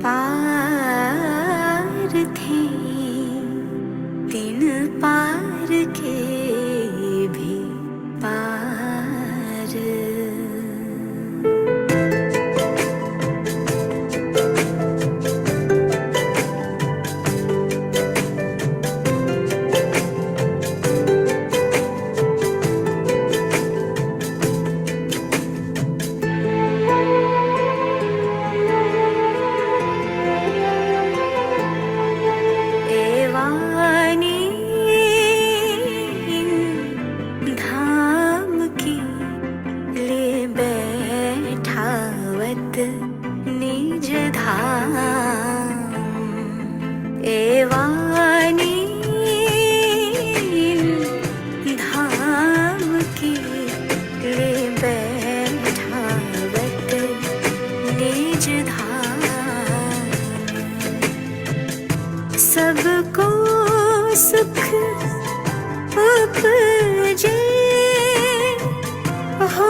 पार थे, तीन पार के भी पार। निज धाम एवानी धाम की ले बैठावत निज धाम। सबको सुख उपजे हो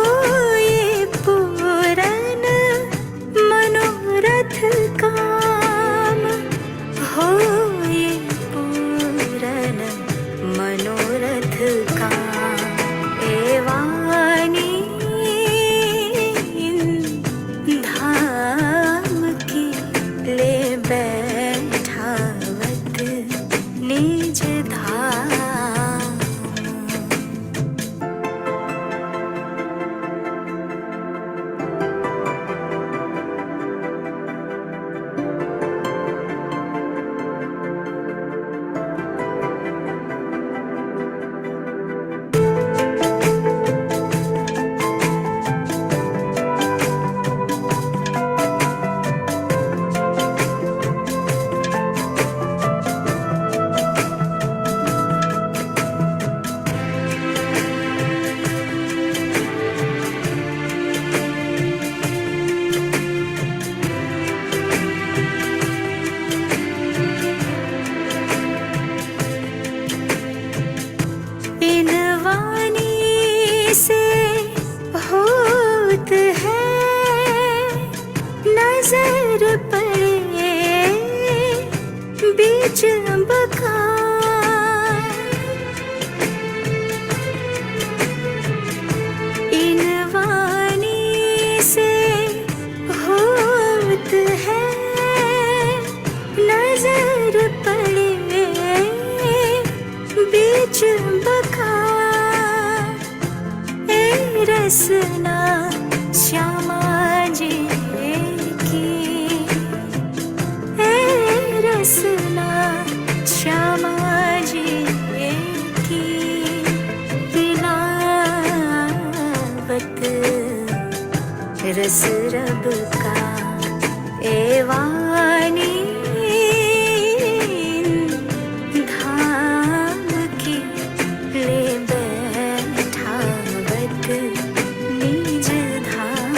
काम, हो ये पूरन मनोरथ काम। एवानी धाम की ले बैठावत निज धाम। से होत है नजर पड़े बीच बका। इन वाणी से होत है नजर पड़े बीच बका। रसना श्यामा जी की, रसना श्यामा जी की पिलावत रस रब का। एवानी धाम की ले बैठावत निज धाम।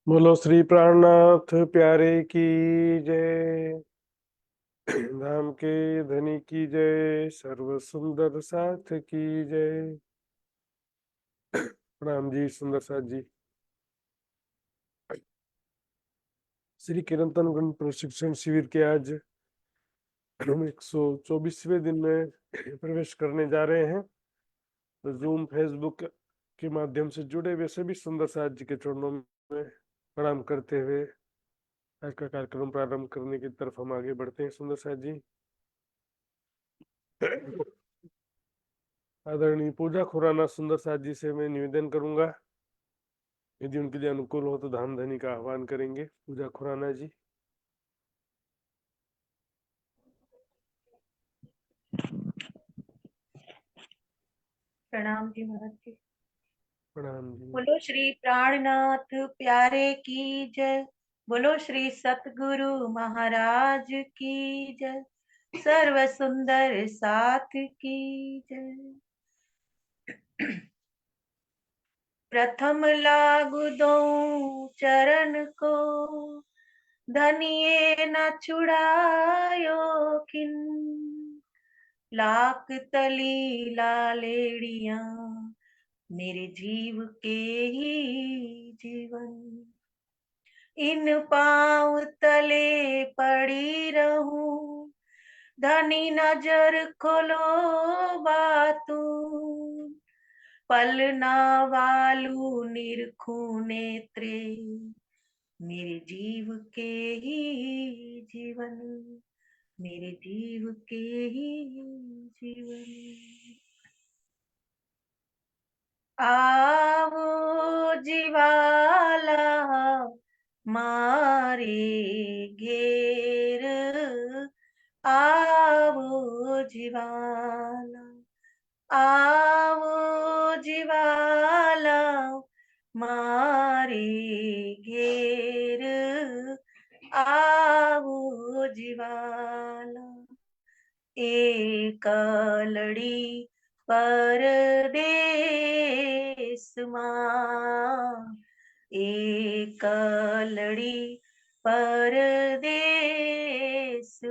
बोलो श्री प्राणनाथ प्यारे की जय। धाम के धनी की जय। सर्व सुंदर साथ की जय। प्रणाम जी सुंदर साथ जी। श्री कीर्तन गण प्रशिक्षण शिविर के आज हम 124वें दिन में प्रवेश करने जा रहे हैं। तो जूम फेसबुक के माध्यम से जुड़े हुए सभी सुंदर साथ जी के चरणों में प्रणाम करते हुए आज का कार्यक्रम प्रारंभ करने की तरफ हम आगे बढ़ते हैं। सुंदर साथ जी आदरणीय पूजा खुराना सुंदर साथ जी से मैं निवेदन करूंगा, यदि उनके लिए अनुकूल हो तो धाम धनी का आह्वान करेंगे। पूजा खुराना जी। प्रणाम जी महाराज जी। प्रणाम जी। बोलो श्री प्राणनाथ प्यारे की जय। बोलो श्री सतगुरु महाराज की जय। सर्व सुंदर साथ की जय। प्रथम लागू दो चरण को, धनिये न छुड़ायो किन। लाख तली लालेड़िया मेरे जीव के ही जीवन। इन पांव तले पड़ी रहूं, धनी नजर खोलो बातू। पलना वालू निरखू नेत्रे मेरे जीव के ही जीवन। मेरे जीव के ही जीवन। आवो जीवाला मारे घेर। आवो जीवाला, आवो जीवाला मारे घेर। आवो जीवाला, एक लड़ी परदेस मां। एक लड़ी परदेस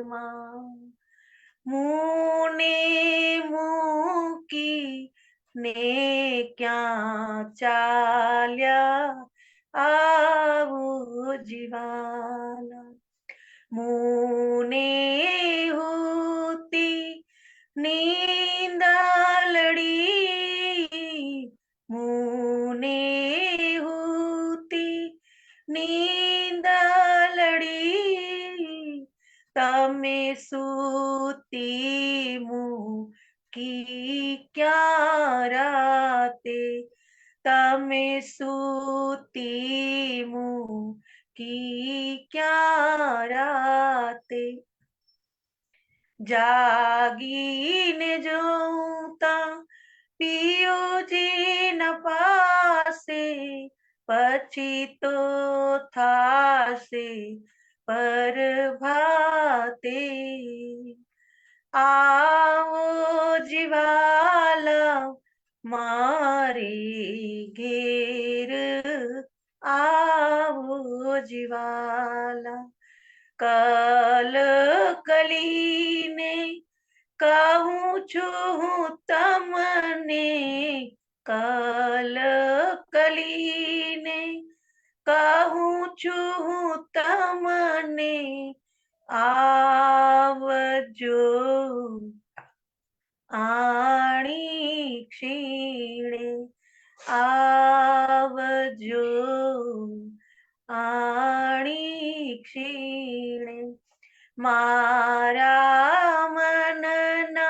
मां। मुने मुँह की ने क्या चाल्या। आवो जीवाला, मुने होती नींदालड़ी। मुने होती नींदालड़ी, तमे सूती मुँह की क्या राते। तमे सूती मुँह की क्या राते। जागीने जोता पियो जी न पासे, पछी तो थासे पर भाते। आओ जीवाला मारे घेर। आओ जीवाला, कल कलीने कहूँ छू तमने। कल कलीने कहूँ छू तमने। आवजो आणी क्षीणे। आवजो आणी क्षीणे। मारा मनना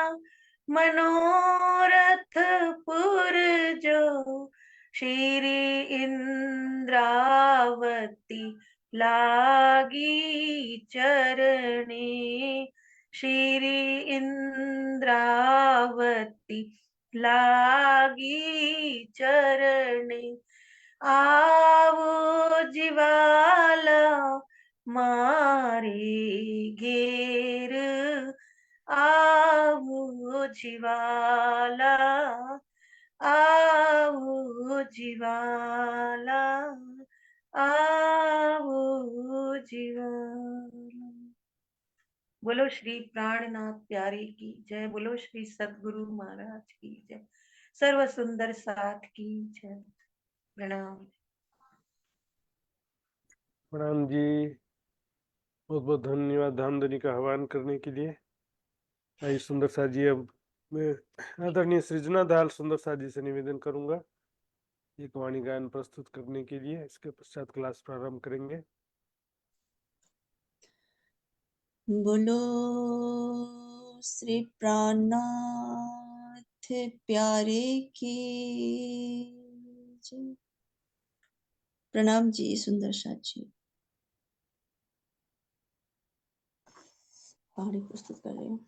मनोरथ पुरजो, श्री इंद्रावती लागी चरणे। श्री इंद्रावती लागी चरणे। आवो जीवाला मारे घेर। आवो जीवाला, आवो जीवाला, आवो जीवाला। बोलो श्री प्राणनाथ प्यारे की जय, बोलो श्री सदगुरु महाराज की जय, सर्व सुंदर साथ की जय। प्रणाम। प्रणाम जी, बहुत बहुत धन्यवाद धामधनी का आह्वान करने के लिए। आइए सुंदर सा जी, अब मैं आदरणीय सृजना दाल सुंदर सा जी से निवेदन करूंगा एक वाणी गायन प्रस्तुत करने के लिए। इसके पश्चात क्लास प्रारंभ करेंगे। बोलो श्री प्राणनाथ प्यारे की जय। प्रणाम जी सुंदर साथ जी। पहाड़ी प्रस्तुत कर रही हूँ।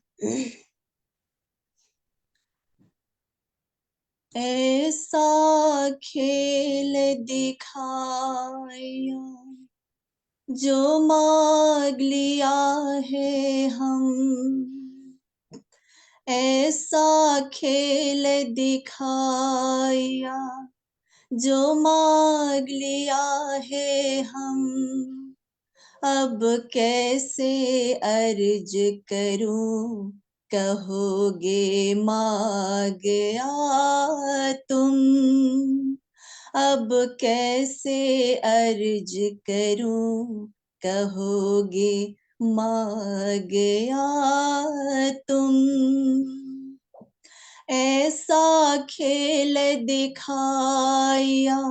ऐसा खेल दिखाया जो मांग लिया है हम, ऐसा खेल दिखाया जो मांग लिया है हम, अब कैसे अर्ज करूं कहोगे मांग गया तुम, अब कैसे अर्ज करूं कहोगे मांग गया तुम, ऐसा खेल दिखाया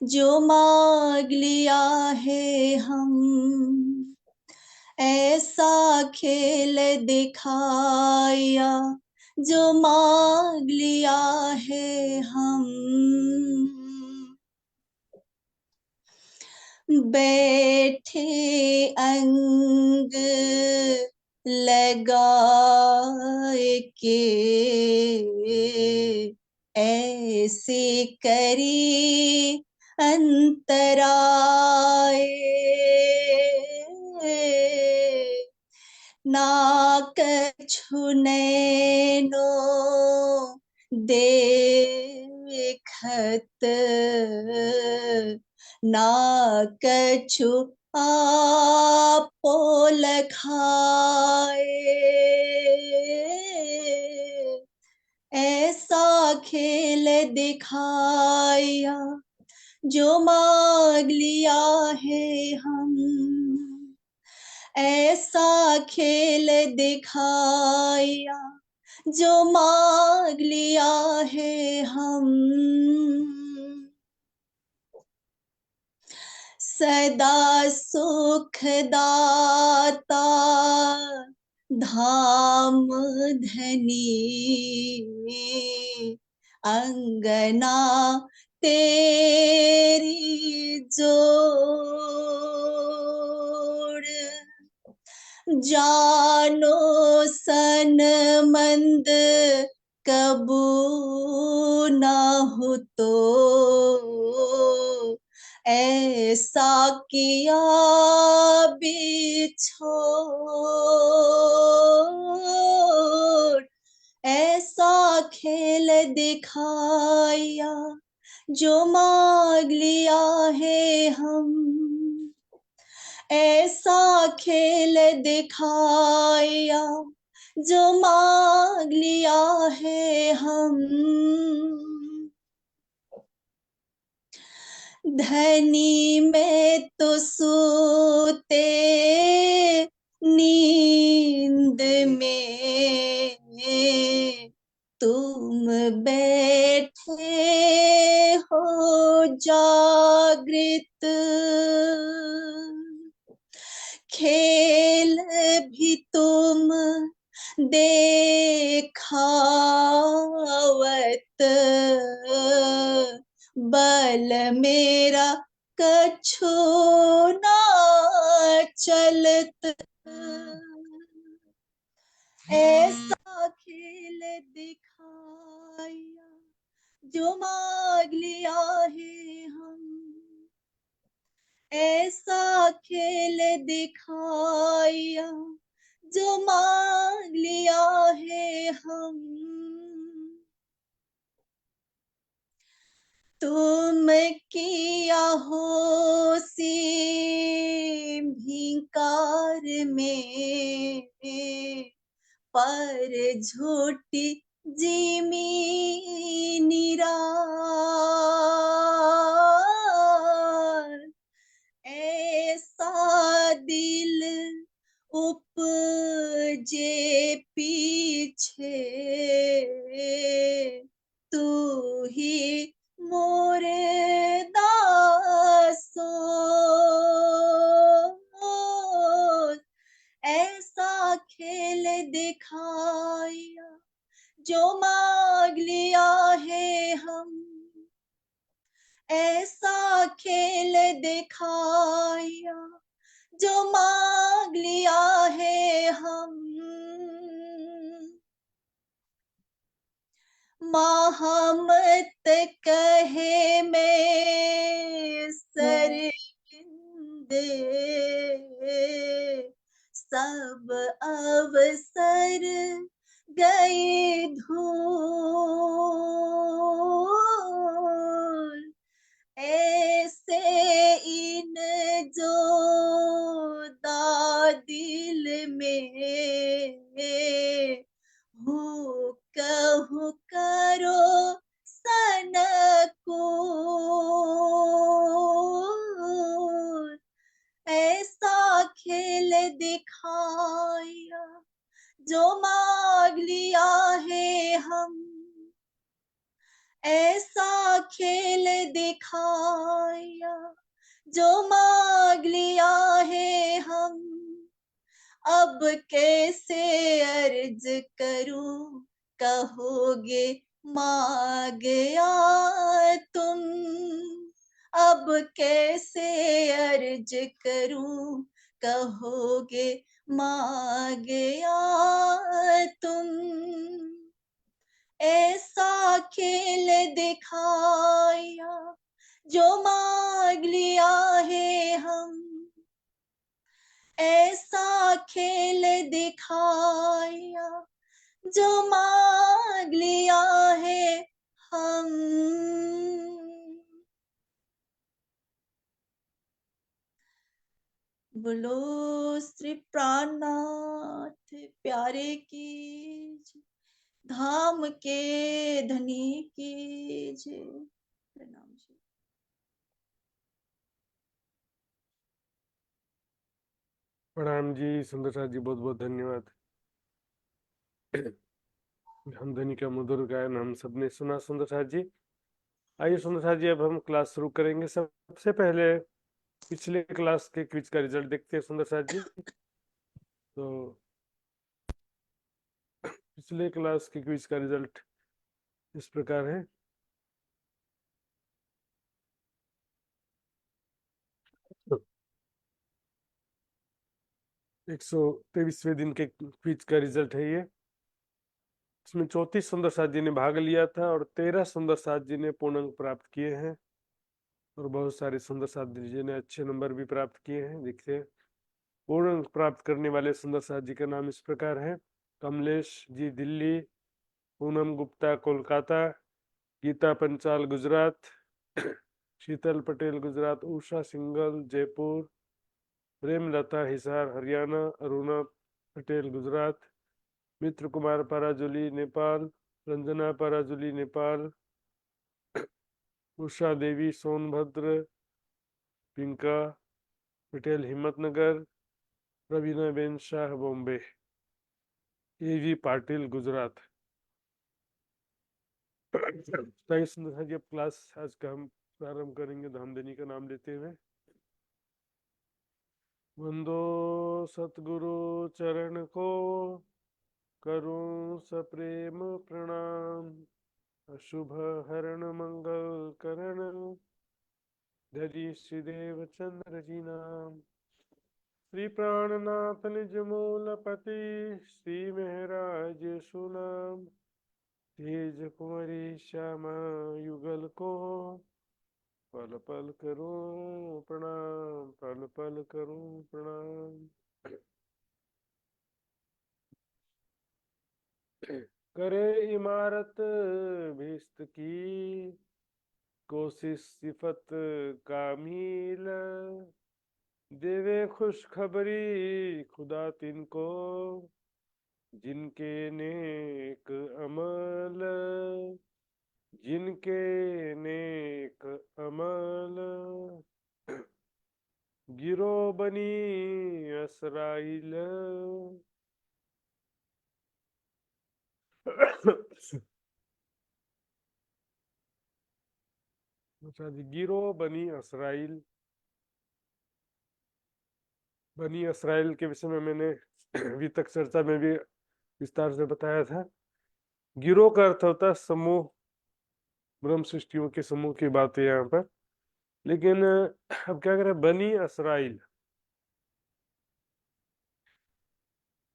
जो मांग लिया है हम, ऐसा खेल दिखाया जो मांग लिया है हम, बैठे अंग लगाए के ऐसे करी अंतराए, ना कछु नैनो देखत, ना कछु आपो लखाए, ऐसा खेल दिखाया जो मांग लिया है हम, ऐसा खेल दिखाया जो मांग लिया है हम, सदा सुखदाता धाम धनी, अंगना तेरी जोड़, जानो सन मंद कबू ना हो तो, ऐसा किया बिछोड़, ऐसा खेल दिखाया जो मांग लिया है हम, ऐसा खेल दिखाया जो मांग लिया है हम, धनी में तो सोते नींद में, तुम बैठे हो जागृत, खेल भी तुम देखावत, बल मेरा कछु ना चलत, ऐसा खेल दिखाया जो मांग लिया है हम, ऐसा खेल दिखाया जो मांग लिया है हम, तुम किया होशियारी भीकार में, पर झूठी जिमी निरार। ऐसा दिल उपजे पीछे, तू ही मोरे दासो। ऐसा खेल दिखाया जो मांग लिया है हम, ऐसा खेल दिखाया जो मांग लिया है हम। महामत कहे में सरगिंदे, सब अवसर गए धूल। ऐसे इन जो दिल में, हो कहूँ करो सनकुल। ऐसा खेल दिखाया जो मांग लिया है हम, ऐसा खेल दिखाया जो मांग लिया है हम। अब कैसे अर्ज करूं, कहोगे मांग गया तुम। अब कैसे अर्ज करूं, कहोगे मांग गया तुम। ऐसा खेल दिखाया जो मांग लिया है हम, ऐसा खेल दिखाया जो मांग लिया है हम। बोलो श्री प्राणनाथ प्यारे की जय, धाम के धनी की जय। प्रणाम जी। प्रणाम जी सुंदर जी, बहुत बहुत धन्यवाद। हम ध्वनि का मधुर गायन हम सबने सुना सुंदर जी। आइए सुंदर जी, अब हम क्लास शुरू करेंगे। सबसे पहले पिछले क्लास के क्विज का रिजल्ट देखते हैं सुंदर जी। तो पिछले क्लास के क्विज का रिजल्ट इस प्रकार है। तो 123वें दिन के क्विज का रिजल्ट है ये। इसमें 34 सुंदर साथ जी ने भाग लिया था और 13 सुंदर साथ जी ने पूर्णांक प्राप्त किए हैं और बहुत सारे सुंदर साथ जी ने अच्छे नंबर भी प्राप्त किए हैं। देखते हैं पूर्णांक प्राप्त करने वाले सुंदर साथ जी का नाम इस प्रकार है। कमलेश जी दिल्ली, पूनम गुप्ता कोलकाता, गीता पंचाल गुजरात, शीतल पटेल गुजरात, उषा सिंगल जयपुर, प्रेमलता हिसार हरियाणा, अरुणा पटेल गुजरात, मित्र कुमार पराजुली नेपाल, रंजना पराजुली नेपाल, उषा देवी सोनभद्र, पिंका पटेल हिम्मतनगर, रवीना बेन शाह बॉम्बे, एवी पाटिल गुजरात। सुंदर जी, अब क्लास आज का हम प्रारंभ करेंगे धामधनी का नाम लेते हुए। वंदो सतगुरु चरण को, करूं सप्रेम प्रणाम, अशुभ हरण मंगल करण, धरी श्रीदेव चंद्र जी नाम। श्री प्राणनाथ निज मूलपति, श्री महराज सुनाम, तेज कुंवरी श्यामा युगल को, पल पल करूं प्रणाम, पल पल करूं प्रणाम। करे इमारत भिस्त की, कोशिश सिफत कामील, देवे खुशखबरी खुदा तिनको, जिनके नेक अमल, जिनके नेक अमल। गिरो बनी इसराइल। अच्छा जी, गिरो बनी इसराइल। बनी इसराइल के विषय में मैंने अभी तक चर्चा में भी विस्तार से बताया था। गिरोह का अर्थ होता है समूह, ब्रह्म सृष्टियों के समूह की बात है यहाँ पर। लेकिन अब क्या करें, बनी इसराइल।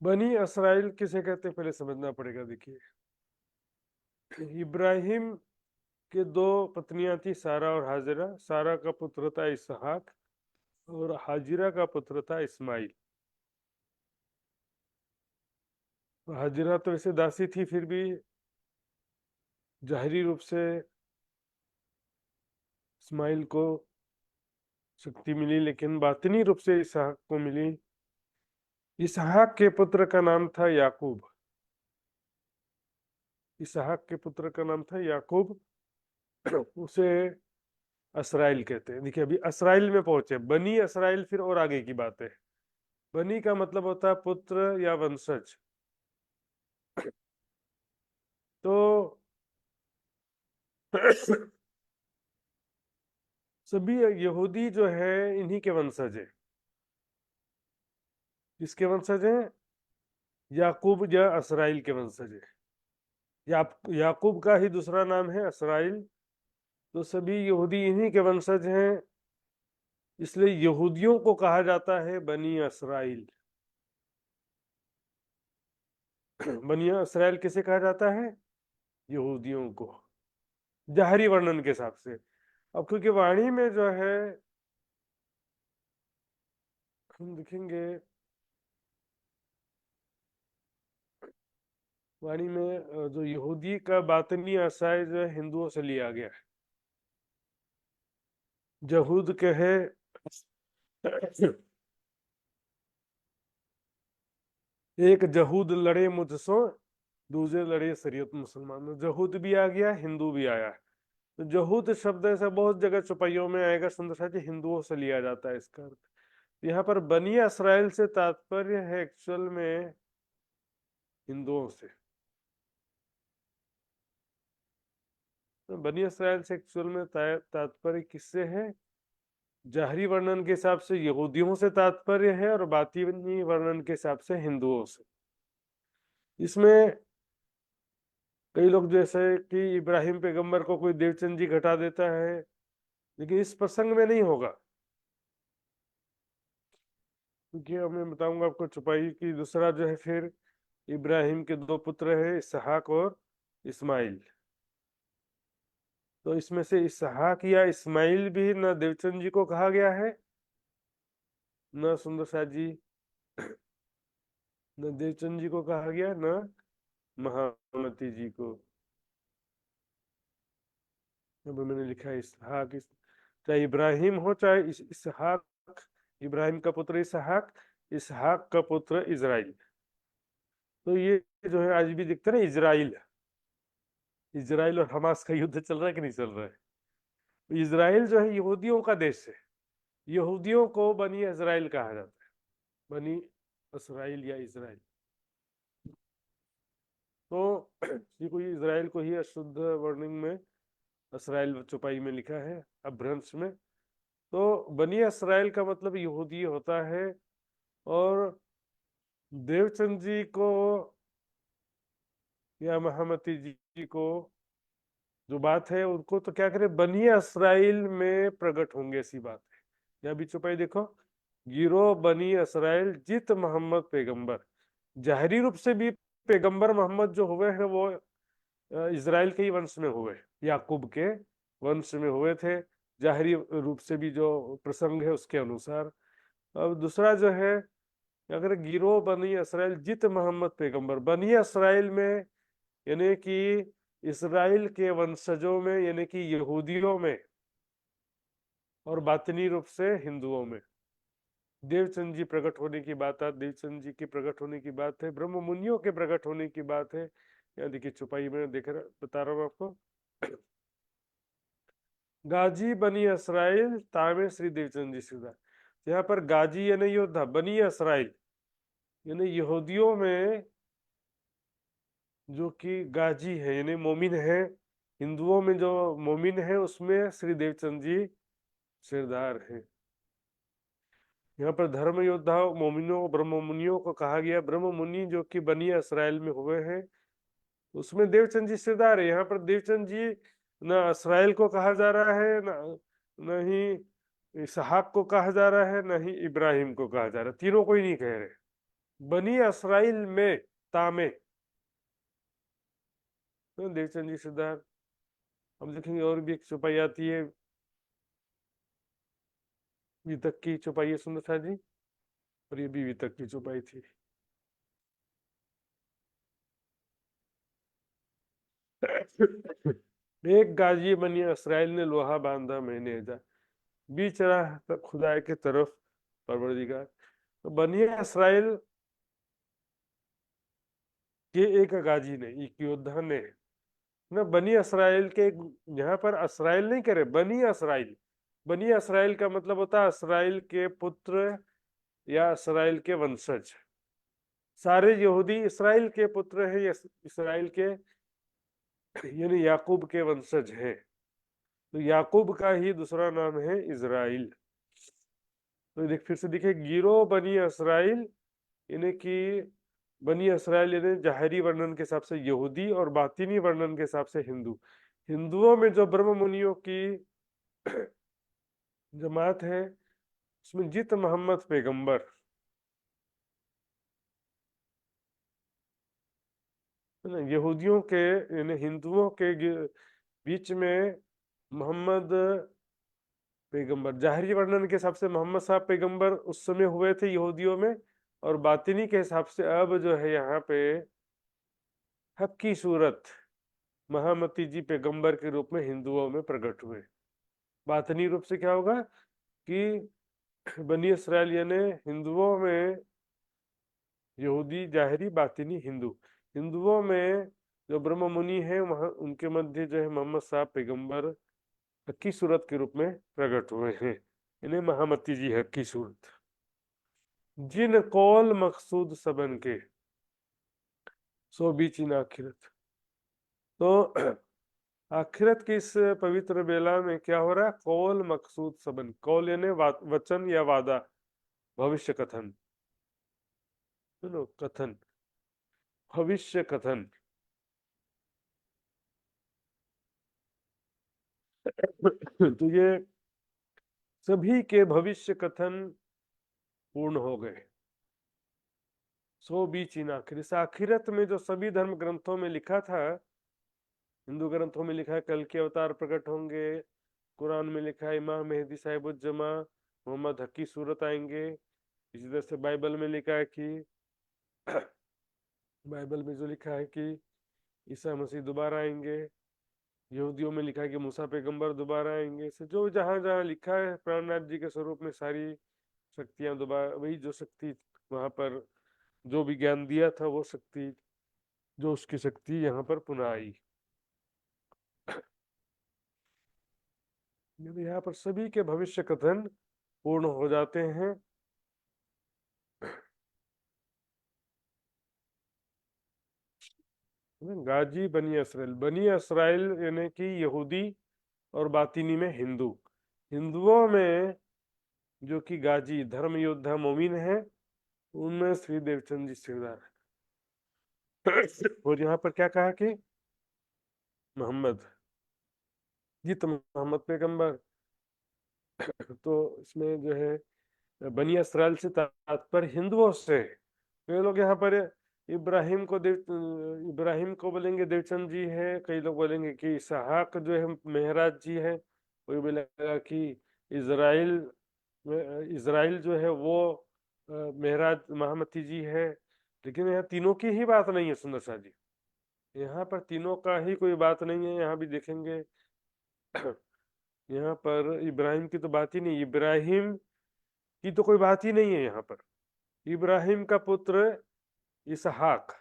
बनी इसराइल किसे कहते हैं पहले समझना पड़ेगा। देखिए, इब्राहिम के दो पत्नियां थी, सारा और हाजिरा। सारा का पुत्र था इसहाक और हाजिरा का पुत्र था इस्माइल। हाजिरा तो वैसे दासी थी, फिर भी जाहिरी रूप से इस्माइल को शक्ति मिली, लेकिन बातिनी रूप से इसहाक को मिली। इसहाक के पुत्र का नाम था याकूब। इसहाक के पुत्र का नाम था याकूब। उसे इसराइल कहते हैं। देखिए, अभी इसराइल में पहुंचे, बनी इसराइल फिर और आगे की बात है। बनी का मतलब होता है पुत्र या वंशज। तो सभी यहूदी जो है इन्हीं के वंशज है। किसके वंशज हैं? याकूब या इसराइल के वंशज है। याकूब का ही दूसरा नाम है इसराइल। तो सभी यहूदी इन्हीं के वंशज हैं, इसलिए यहूदियों को कहा जाता है बनी इसराइल। बनी इसराइल किसे कहा जाता है? यहूदियों को, जाहरी वर्णन के हिसाब से। अब क्योंकि वाणी में जो है हम देखेंगे, वाणी में जो यहूदी का बातनी असाय जो है हिंदुओं से लिया गया है। जहूद कहे एक जहूद लड़े मुझसो, दूसरे लड़े शरीयत मुसलमान। जहूद भी आ गया, हिंदू भी आया। तो जहूद शब्द ऐसा बहुत जगह चौपाइयों में आएगा, सुंदर साथ हिंदुओं से लिया जाता है इसका अर्थ। यहाँ पर बनी इसराइल से तात्पर्य है एक्चुअल में हिंदुओं से। तो बनी इसराइल से एक्चुअल में तात्पर्य किससे है? जाहरी वर्णन के हिसाब से यहूदियों से तात्पर्य है और बातिनी वर्णन के हिसाब से हिंदुओं से। इसमें कई लोग जैसे कि इब्राहिम पैगंबर को कोई देवचंद जी घटा देता है, लेकिन इस प्रसंग में नहीं होगा। क्योंकि मैं बताऊंगा आपको छुपाई की दूसरा जो है, फिर इब्राहिम के दो पुत्र है, इसहाक और इस्माइल। तो इसमें से इसहाक या इस्माइल भी न देवचंद जी को कहा गया है, न सुंदर साथ जी, न देवचंद जी को कहा गया, न महामती जी को। अब मैंने लिखा है इसहाक, चाहे इब्राहिम हो चाहे इसहाक, इब्राहिम का पुत्र इसहाक, इसहाक का पुत्र इजराइल। तो ये जो है आज भी दिखता है ना, इजराइल। इजराइल और हमास का युद्ध चल रहा है कि नहीं चल रहा है? तो इजराइल जो है यहूदियों का देश है। यहूदियों को बनी इजराइल कहा जाता है, बनी इसराइल या इजराइल। तो ये कोई इजराइल को ही अशुद्ध वर्णिंग में इसराइल चौपाई में लिखा है, अभ्रंश में। तो बनी इसराइल का मतलब यहूदी होता है। और देवचंद जी को या महामती जी को जो बात है उनको तो क्या करें, बनी इसराइल में प्रकट होंगे, ऐसी बात है। यहाँ भी चौपाई देखो, गिरो बनी इसराइल जित मोहम्मद पैगंबर। जाहिरी रूप से भी पैगंबर मोहम्मद जो हुए हैं वो इजराइल के ही वंश में हुए, याकूब के वंश में हुए थे, जाहिरी रूप से भी जो प्रसंग है उसके अनुसार। अब दूसरा जो है, अगर गिरो बनी इसराइल जित मोहम्मद पैगंबर, बनी इसराइल में यानी कि इसराइल के वंशजों में, यानी कि यहूदियों में, और बातनी रूप से हिंदुओं में। देवचंद जी प्रकट होने की बात है, देवचंद जी के प्रकट होने की बात है, ब्रह्म मुनियों के प्रकट होने की बात है। यहाँ देखिए चौपाई में बता रहा हूँ आपको। गाजी बनी इसराइल तामे श्री देवचंद जी सीधा। यहाँ पर गाजी यानी योद्धा, बनी इसराइल यानी यहूदियों में जो कि गाजी है यानी मोमिन है, हिंदुओं में जो मोमिन है उसमें श्री देवचंद जी सिरदार है। यहाँ पर धर्म योद्धा मोमिनों ब्रह्म मुनियों को कहा गया। ब्रह्म मुनि जो कि बनी इसराइल में हुए हैं उसमें देवचंद जी सिरदार है। यहाँ पर देवचंद जी न इसराइल को कहा जा रहा है, न ही इसहाक को कहा जा रहा है, न ही इब्राहिम को कहा जा रहा है, तीनों को ही नहीं कह रहे। बनी इसराइल में तामे तो देवचंद जी सिरदार। हम देखेंगे और भी एक चौपाई आती है, वितक की चौपाई है सुंदर सा जी, और ये भी वितक की चौपाई थी। एक गाजी बनी इसराइल ने लोहा बांधा मैंने जा, बीच राह तक खुदाए के तरफ परवरदिगार। तो बनी इसराइल के एक गाजी ने, एक योद्धा ने ना, बनी इसराइल के, यहाँ पर इसराइल नहीं करे, बनी इसराइल। बनी इसराइल का मतलब होता है इसराइल के पुत्र या इसराइल के वंशज। सारे यहूदी इसराइल के पुत्र हैं या इसराइल के यानी याकूब के वंशज हैं। तो याकूब का ही दूसरा नाम है इजराइल। तो देख फिर से देखिए, गिरो बनी इसराइल यानी कि बनी इसराइल यानी जाहिरी वर्णन के हिसाब से यहूदी और बातिनी वर्णन के हिसाब से हिंदू। हिंदुओं में जो ब्रह्म मुनियों की जमात है उसमें जित मोहम्मद पैगंबर, है ना, यहूदियों के यानी हिंदुओं के बीच में मोहम्मद पैगंबर, जाहिरी वर्णन के हिसाब से मोहम्मद साहब पैगंबर उस समय हुए थे यहूदियों में, और बातिनी के हिसाब से अब जो है यहाँ पे हक की सूरत महामती जी पैगंबर के रूप में हिंदुओं में प्रकट हुए। बातिनी रूप से क्या होगा कि बनी इसराइल यानी हिंदुओं में यहूदी जाहिरी, बातिनी हिंदू। हिंदुओं में जो ब्रह्म मुनि है वहां उनके मध्य जो है मोहम्मद साहब पैगंबर हक की सूरत के रूप में प्रकट हुए हैं, इन्हें महामती जी हक की सूरत। जिन कौल मकसूद सबन के सो बीच इन आखिरत। तो आखिरत की इस पवित्र बेला में क्या हो रहा है, कौल मकसूद सबन, कौल यानी वचन या वादा, भविष्य कथन, सुनो कथन, भविष्य कथन। तो ये सभी के भविष्य कथन पूर्ण हो गए। सो बीच इन आखिर, इस आखिरत में जो सभी धर्म ग्रंथों में लिखा था, हिंदू ग्रंथों में लिखा है कल के अवतार प्रकट होंगे, कुरान में लिखा है इमाम मेहदी साहिबुज्जमा मोहम्मद हक की सूरत आएंगे, इसी तरह से बाइबल में लिखा है कि बाइबल में जो लिखा है कि ईसा मसीह दोबारा आएंगे, यहूदियों में लिखा है कि मूसा पैगंबर दोबारा आएंगे। इसे जो जहां जहां लिखा है प्राणनाथ जी के स्वरूप में सारी शक्तियां दोबारा, वही जो शक्ति वहां पर जो भी ज्ञान दिया था वो शक्ति, जो उसकी शक्ति यहाँ पर पुनः आई। यहाँ पर सभी के भविष्य कथन पूर्ण हो जाते हैं। गाजी बनी इसराइल, बनी इसराइल यानी कि यहूदी और बातिनी में हिंदू। हिंदुओं में जो कि गाजी धर्म योद्धा मोमिन है उनमें श्री देवचंद जी सिरदार है। और यहाँ पर क्या कहा कि मोहम्मद जित मोहम्मद पैगंबर। तो इसमें जो है बनी इसराइल से तात्पर्य हिंदुओं से। कई लोग यहाँ पर इब्राहिम को बोलेंगे देवचंद जी है, कई लोग बोलेंगे कि इसहाक जो है मेहराज जी है, कोई बोलेगा कि इजराइल इजराइल जो है वो मेहराज महामती जी है। लेकिन यहाँ तीनों की ही बात नहीं है सुंदर सा जी, यहाँ पर तीनों का ही कोई बात नहीं है। यहाँ भी देखेंगे यहाँ पर इब्राहिम की तो बात ही नहीं। इब्राहिम की तो कोई बात ही नहीं है यहाँ पर। इब्राहिम का पुत्र इसहाक,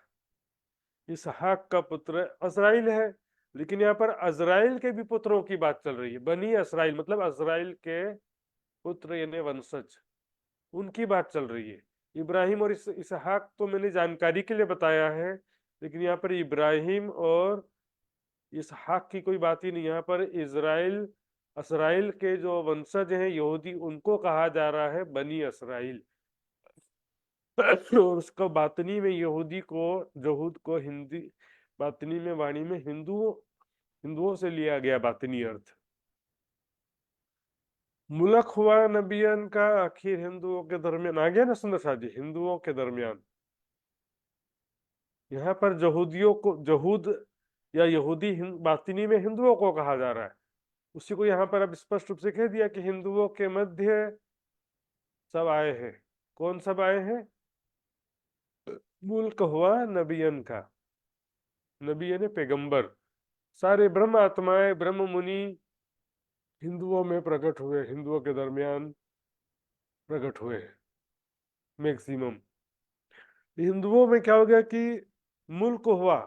इसहाक का पुत्र अज़राइल है, लेकिन यहाँ पर अज़राइल के भी पुत्रों की बात चल रही है। बनी अज़राइल मतलब अज़राइल के पुत्र यानी वंशज, उनकी बात चल रही है। इब्राहिम और इसहाक तो मैंने जानकारी के लिए बताया है, लेकिन यहाँ पर इब्राहिम और इसहाक की कोई बात ही नहीं। यहाँ पर इज़राइल असराइल के जो वंशज हैं यहूदी, उनको कहा जा रहा है बनी असराइल। और उसको बातनी में यहूदी को, यहूद को हिंदी बातनी में वाणी में हिंदुओं से लिया गया बातनी अर्थ। मुल्क हुआ नबियन का आखिर हिंदुओं के दरमियान आ गया ना सुंदर साहब जी, हिंदुओं के दरमियान। यहाँ पर यहूदियों को यहूद या यहूदी बातिनी में हिंदुओं को कहा जा रहा है। उसी को यहाँ पर अब स्पष्ट रूप से कह दिया कि हिंदुओं के मध्य सब आए हैं। कौन सब आए हैं? मुल्क हुआ नबियन का, नबी यानी पैगंबर, सारे ब्रह्म आत्माएं ब्रह्म मुनि हिंदुओं में प्रकट हुए, हिंदुओं के दरमियान प्रकट हुए मैक्सिमम। हिंदुओं में क्या हो गया कि मुल्क हुआ,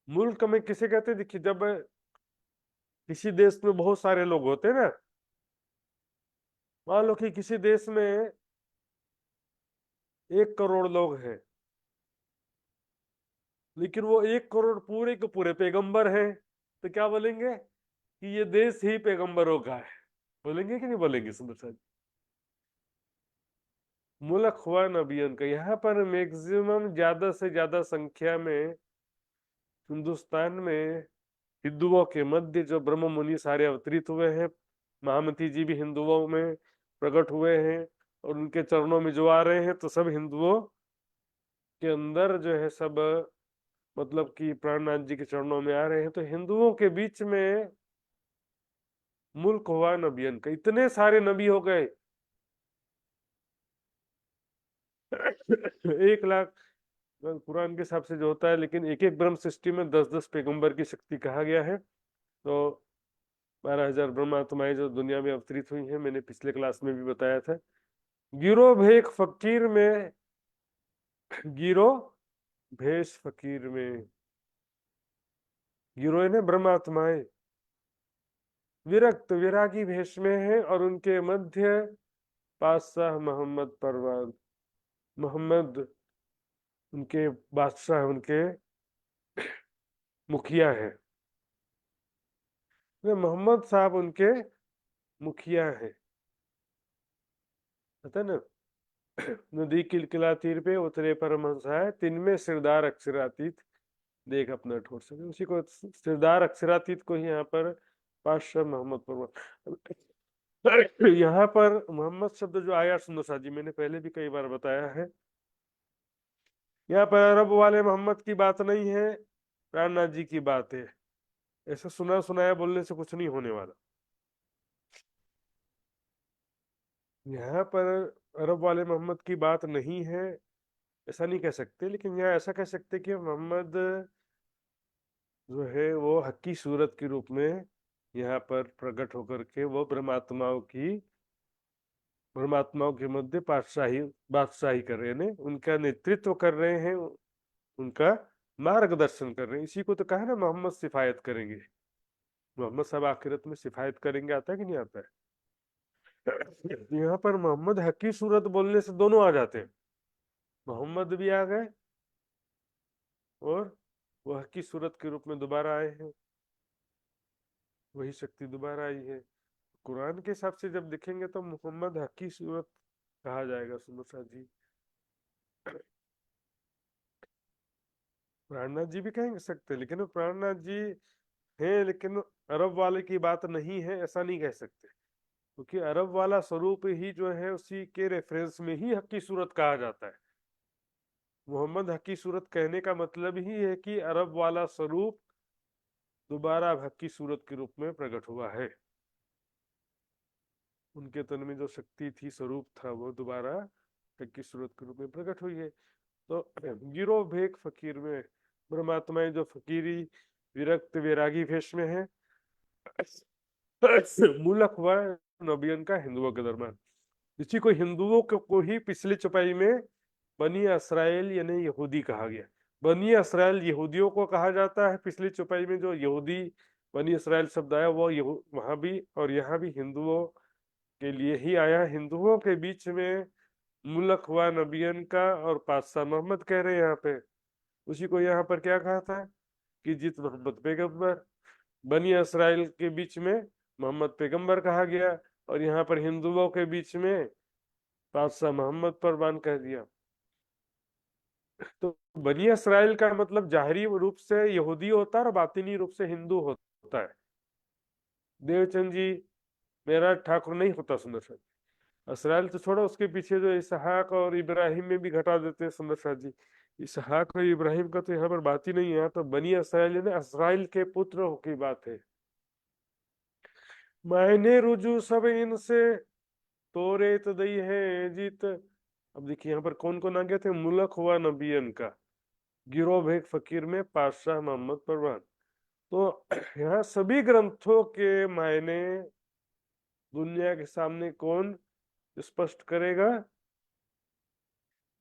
मुल्क में किसे कहते हैं? देखिए, जब किसी देश में बहुत सारे लोग होते हैं ना, मान लो कि किसी देश में 1 करोड़ लोग हैं, लेकिन वो 1 करोड़ पूरे के पूरे पैगंबर हैं, तो क्या बोलेंगे कि ये देश ही पैगंबरों का है? बोलेंगे कि नहीं बोलेंगे सुंदर साहब? मुल्क हुआ नबियन का, यहाँ पर मैक्सिमम ज्यादा से ज्यादा संख्या में हिंदुस्तान में हिंदुओं के मध्य जो ब्रह्म मुनि सारे अवतरित हुए हैं, महामती जी भी हिंदुओं में प्रकट हुए हैं, और उनके चरणों में जो आ रहे हैं, तो सब हिंदुओं के अंदर जो है सब, मतलब कि प्राणनाथ जी के चरणों में आ रहे हैं। तो हिंदुओं के बीच में मुल्क हुआ नबियन का, इतने सारे नबी हो गए 1 लाख कुरान के हिसाब से जो होता है, लेकिन एक एक ब्रह्म सृष्टि में 10-10 पैगंबर की शक्ति कहा गया है। तो 12,000 ब्रह्मात्माएं जो दुनिया में अवतरित हुई हैं, मैंने पिछले क्लास में भी बताया था। गिरो भेख फकीर में, गिरो भेष फकीर में, गिरो ने ब्रह्मात्माएं विरक्त विरागी भेष में है, और उनके मध्य बादशाह मोहम्मद परवान, मोहम्मद उनके बादशाह, उनके मुखिया है, मोहम्मद साहब उनके मुखिया है, पता ना। नदी किलकिला तीर पे उतरे परमहंस है, तिनमें सिरदार अक्षरातीत देख अपना ठोर सके। उसी को सिरदार अक्षरातीत को ही यहाँ पर पातशाह मोहम्मद पर, यहाँ पर मोहम्मद शब्द जो आया सुंदर साहब जी, मैंने पहले भी कई बार बताया है, यहाँ पर अरब वाले मोहम्मद की बात नहीं है, प्राणनाथ जी की बात है। ऐसा सुना सुनाया बोलने से कुछ नहीं होने वाला। यहाँ पर अरब वाले मोहम्मद की बात नहीं है ऐसा नहीं कह सकते, लेकिन यहाँ ऐसा कह सकते कि मोहम्मद जो है वो हक्की सूरत के रूप में यहाँ पर प्रकट होकर के वो ब्रह्मात्माओं के मध्य बादशाही कर रहे हैं, उनका नेतृत्व कर रहे हैं, उनका मार्गदर्शन कर रहे हैं। इसी को तो कहा ना मोहम्मद सिफायत करेंगे, मोहम्मद साहब आखिरत में सिफायत करेंगे, आता है कि नहीं आता है? यहाँ पर मोहम्मद हक्की सूरत बोलने से दोनों आ जाते हैं, मोहम्मद भी आ गए और वह हक्की सूरत के रूप में दोबारा आए हैं, वही शक्ति दोबारा आई है। कुरान के हिसाब से जब देखेंगे तो मोहम्मद हक्की सूरत कहा जाएगा सुंदर साहब जी। प्राणनाथ जी भी कह सकते, लेकिन प्राणनाथ जी हैं, लेकिन अरब वाले की बात नहीं है ऐसा नहीं कह सकते, क्योंकि अरब वाला स्वरूप ही जो है उसी के रेफरेंस में ही हक्की सूरत कहा जाता है। मोहम्मद हक्की सूरत कहने का मतलब ही है कि अरब वाला स्वरूप दोबारा हक्की सूरत के रूप में प्रकट हुआ है, उनके तन में जो शक्ति थी, स्वरूप था, वो दोबारा हक्की सूरत के रूप में प्रकट हुई है। तो गिरो भेक फकीर में, ब्रह्मात्माएं जो फकीरी विरक्त वैरागी भेष में है, मुल्क हुआ नबियन का हिंदुओं के दरमियान। इसी को हिंदुओं को ही पिछली चौपाई में बनी इसराइल यानी यहूदी कहा गया। बनी इसराइल यहूदियों को कहा जाता है। पिछली चौपाई में जो यहूदी बनी इसराइल शब्द आया वो वहां भी और यहाँ भी हिंदुओं के लिए ही आया। हिंदुओं के बीच में मुल्क हुआ नबियन का और पातशाह मोहम्मद कह रहे हैं यहाँ पे। उसी को यहाँ पर क्या कहा था कि जित मोहम्मद पैगंबर। बनी इसराइल के बीच में मोहम्मद पैगंबर कहा गया और यहाँ पर हिंदुओं के बीच में पातशाह मोहम्मद परवान कह दिया। तो बनी इसराइल का मतलब जाहिरी रूप से यहूदी होता है और बातिनी रूप से हिंदू होता है। देवचंद जी मेरा ठाकुर नहीं होता सुंदर साथ जी। इसराइल तो छोड़ो, उसके पीछे जो इसहाक और इब्राहिम में भी घटा देते हैं सुंदर साथ जी। इसहाक और इब्राहिम का तो यहाँ पर बात ही नहीं है। तो बनी इसराइल ने इसराइल के पुत्र की बात है। मैंने रुजू सब इनसे तोरे तदई है जीत। अब देखिए यहाँ पर कौन कौन आ गए थे। मुल्क हुआ नबियन का, गिरोह एक फकीर में पातशाह मोहम्मद परवान। तो यहाँ सभी ग्रंथों के मायने दुनिया के सामने कौन स्पष्ट करेगा?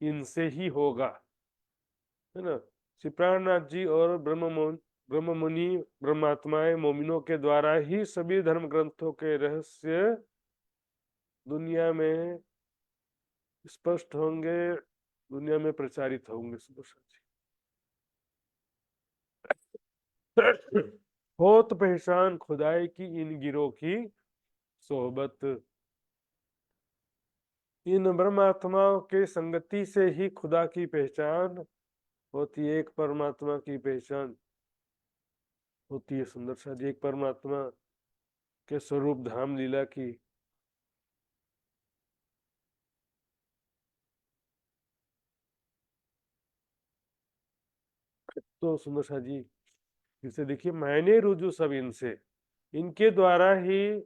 इनसे ही होगा, है ना। श्री प्राणनाथ जी और ब्रह्म मुनि ब्रह्मात्माएं मोमिनों के द्वारा ही सभी धर्म ग्रंथों के रहस्य दुनिया में स्पष्ट होंगे, दुनिया में प्रचारित होंगे। होत पहचान खुदाई की इन गिरोह की सोहबत। इन ब्रह्मात्माओं के संगति से ही खुदा की पहचान होती है। एक परमात्मा की पहचान होती है सुंदर सा जी। एक परमात्मा के स्वरूप धाम लीला की तो सुंदर सा जी इसे देखिए, मैंने रुजू सब इनसे, इनके द्वारा ही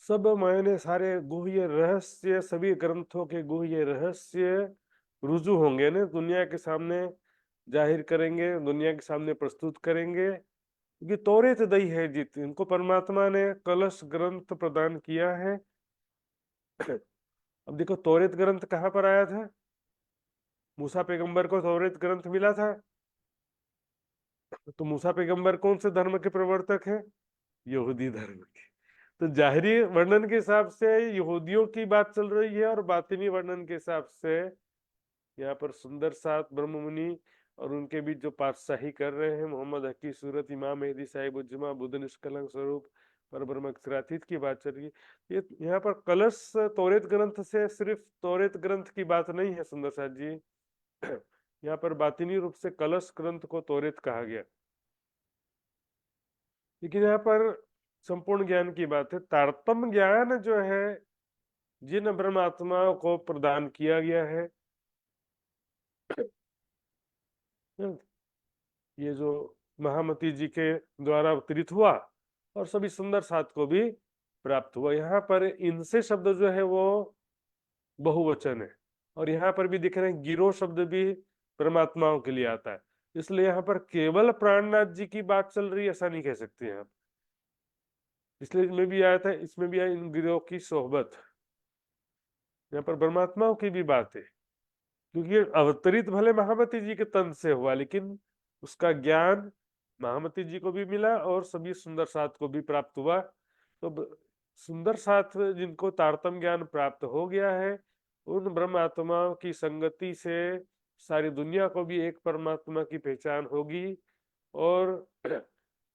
सब मैंने सारे गुह्य रहस्य, सभी ग्रंथों के गुह्य रहस्य रुजू होंगे ना, दुनिया के सामने जाहिर करेंगे, दुनिया के सामने प्रस्तुत करेंगे। क्योंकि तौरेत दई है जीत, इनको परमात्मा ने कलश ग्रंथ प्रदान किया है। अब देखो तौरेत ग्रंथ कहाँ पर आया था? मूसा पैगंबर को तौरेत ग्रंथ मिला था। तो मूसा पैगंबर कौन से धर्म के प्रवर्तक है? यहूदी धर्म के। तो जाहिरी वर्णन के हिसाब से यहूदियों की बात चल रही है और बातिनी वर्णन के हिसाब से यहाँ पर सुंदर साथ ब्रह्म मुनि और उनके बीच जो पातशाही कर रहे हैं, मोहम्मद हकी सूरत, इमाम मेहदी साहिब उज्जमा, बुद्ध निष्कलंक स्वरूप, पर ब्रह्म अक्षरातीत की बात चल रही है। ये यहाँ पर कलश तौरेत ग्रंथ से सिर्फ तौरेत ग्रंथ की बात नहीं है सुंदर साथ जी। यहाँ पर बातिनी रूप से कलश ग्रंथ को तौरेत कहा गया। लेकिन यहाँ पर संपूर्ण ज्ञान की बात है। तारतम्य ज्ञान जो है जिन ब्रह्मात्माओं को प्रदान किया गया है, ये जो महामती जी के द्वारा अवतरित हुआ और सभी सुंदर साथ को भी प्राप्त हुआ। यहाँ पर इनसे शब्द जो है वो बहुवचन है और यहाँ पर भी दिख रहे हैं गिरोह शब्द भी परमात्माओं के लिए आता है। इसलिए यहाँ पर केवल प्राणनाथ जी की बात चल रही है ऐसा नहीं कह सकते हैं आप। इसलिए इसमें भी आया था, इसमें भी आया इन गिरोह की सोहबत। यहाँ पर परमात्माओं की भी बात है क्योंकि अवतरित भले महामती जी के तन से हुआ लेकिन उसका ज्ञान महामती जी को भी मिला और सभी सुंदर साथ को भी प्राप्त हुआ। तो सुंदर साथ जिनको तारतम्य ज्ञान प्राप्त हो गया है, उन ब्रह्म आत्माओं की संगति से सारी दुनिया को भी एक परमात्मा की पहचान होगी और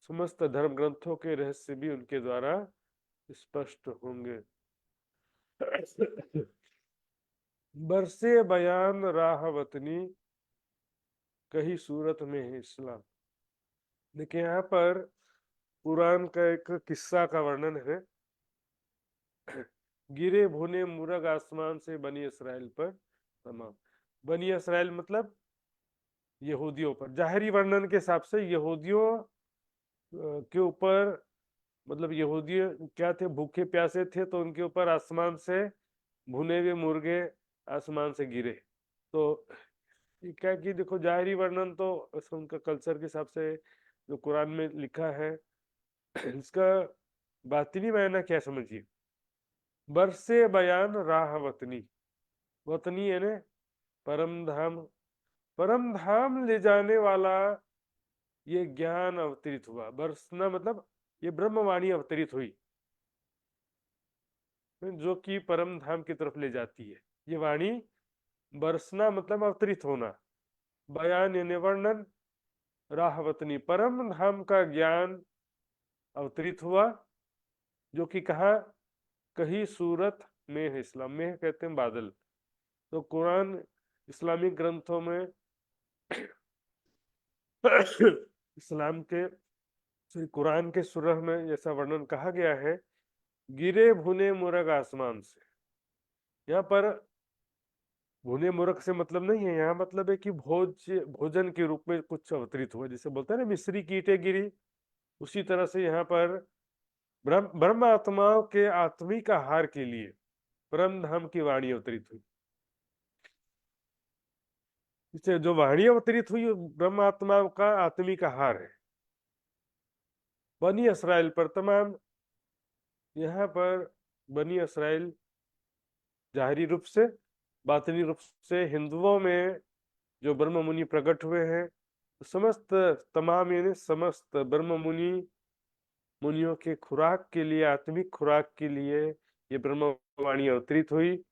समस्त धर्म ग्रंथों के रहस्य भी उनके द्वारा स्पष्ट होंगे। बरसे बयान राह वतनी कही सूरत में है इस्लाम। देखिए यहाँ पर कुरान का एक किस्सा का वर्णन है। गिरे भुने मुर्ग आसमान से बनी इसराइल पर तमाम। बनी इसराइल मतलब यहूदियों पर। जाहिरी वर्णन के हिसाब से यहूदियों के ऊपर, मतलब यहूदी क्या थे, भूखे प्यासे थे तो उनके ऊपर आसमान से भुने हुए मुर्गे आसमान से गिरे। तो क्या कि देखो जाहिरी वर्णन तो उनका कल्चर के हिसाब से जो कुरान में लिखा है, इसका बातिनी मायना क्या समझिए। बरसे बयान राह वतनी, वतनी यानी परम धाम, परम धाम ले जाने वाला ये ज्ञान अवतरित हुआ। बरसना मतलब ये ब्रह्मवाणी अवतरित हुई जो कि परम धाम की तरफ ले जाती है। ये वाणी बरसना मतलब अवतरित होना, बयान यानी वर्णन, राहवतनी परम धाम का ज्ञान अवतरित हुआ जो कि कहा, कहीं सूरत में है। इस्लाम में कहते हैं बादल। तो कुरान इस्लामिक ग्रंथों में इस्लाम के कुरान के सूरह में जैसा वर्णन कहा गया है, गिरे भुने मुर्ग आसमान से। यहाँ पर भुने मुर्ग से मतलब नहीं है, यहाँ मतलब है कि भोजन के रूप में कुछ अवतरित हुआ। जैसे बोलते हैं ना मिस्री की ईंटें गिरी, उसी तरह से यहाँ पर ब्रह्म आत्माओं के आत्मिक आहार के लिए परम धाम की वाणी अवतरित हुई। इससे जो वाणी अवतरित हुई ब्रह्म आत्माओं का आत्मिक आहार है। बनी इसराइल पर तमाम, यहाँ पर बनी इसराइल जाहिरी रूप से, बातिनी रूप से हिंदुओं में जो ब्रह्म मुनि प्रकट हुए हैं, समस्त तमाम यानी समस्त ब्रह्म मुनियों के खुराक के लिए, आत्मिक खुराक के लिए ये ब्रह्मवाणी अवतरित हुई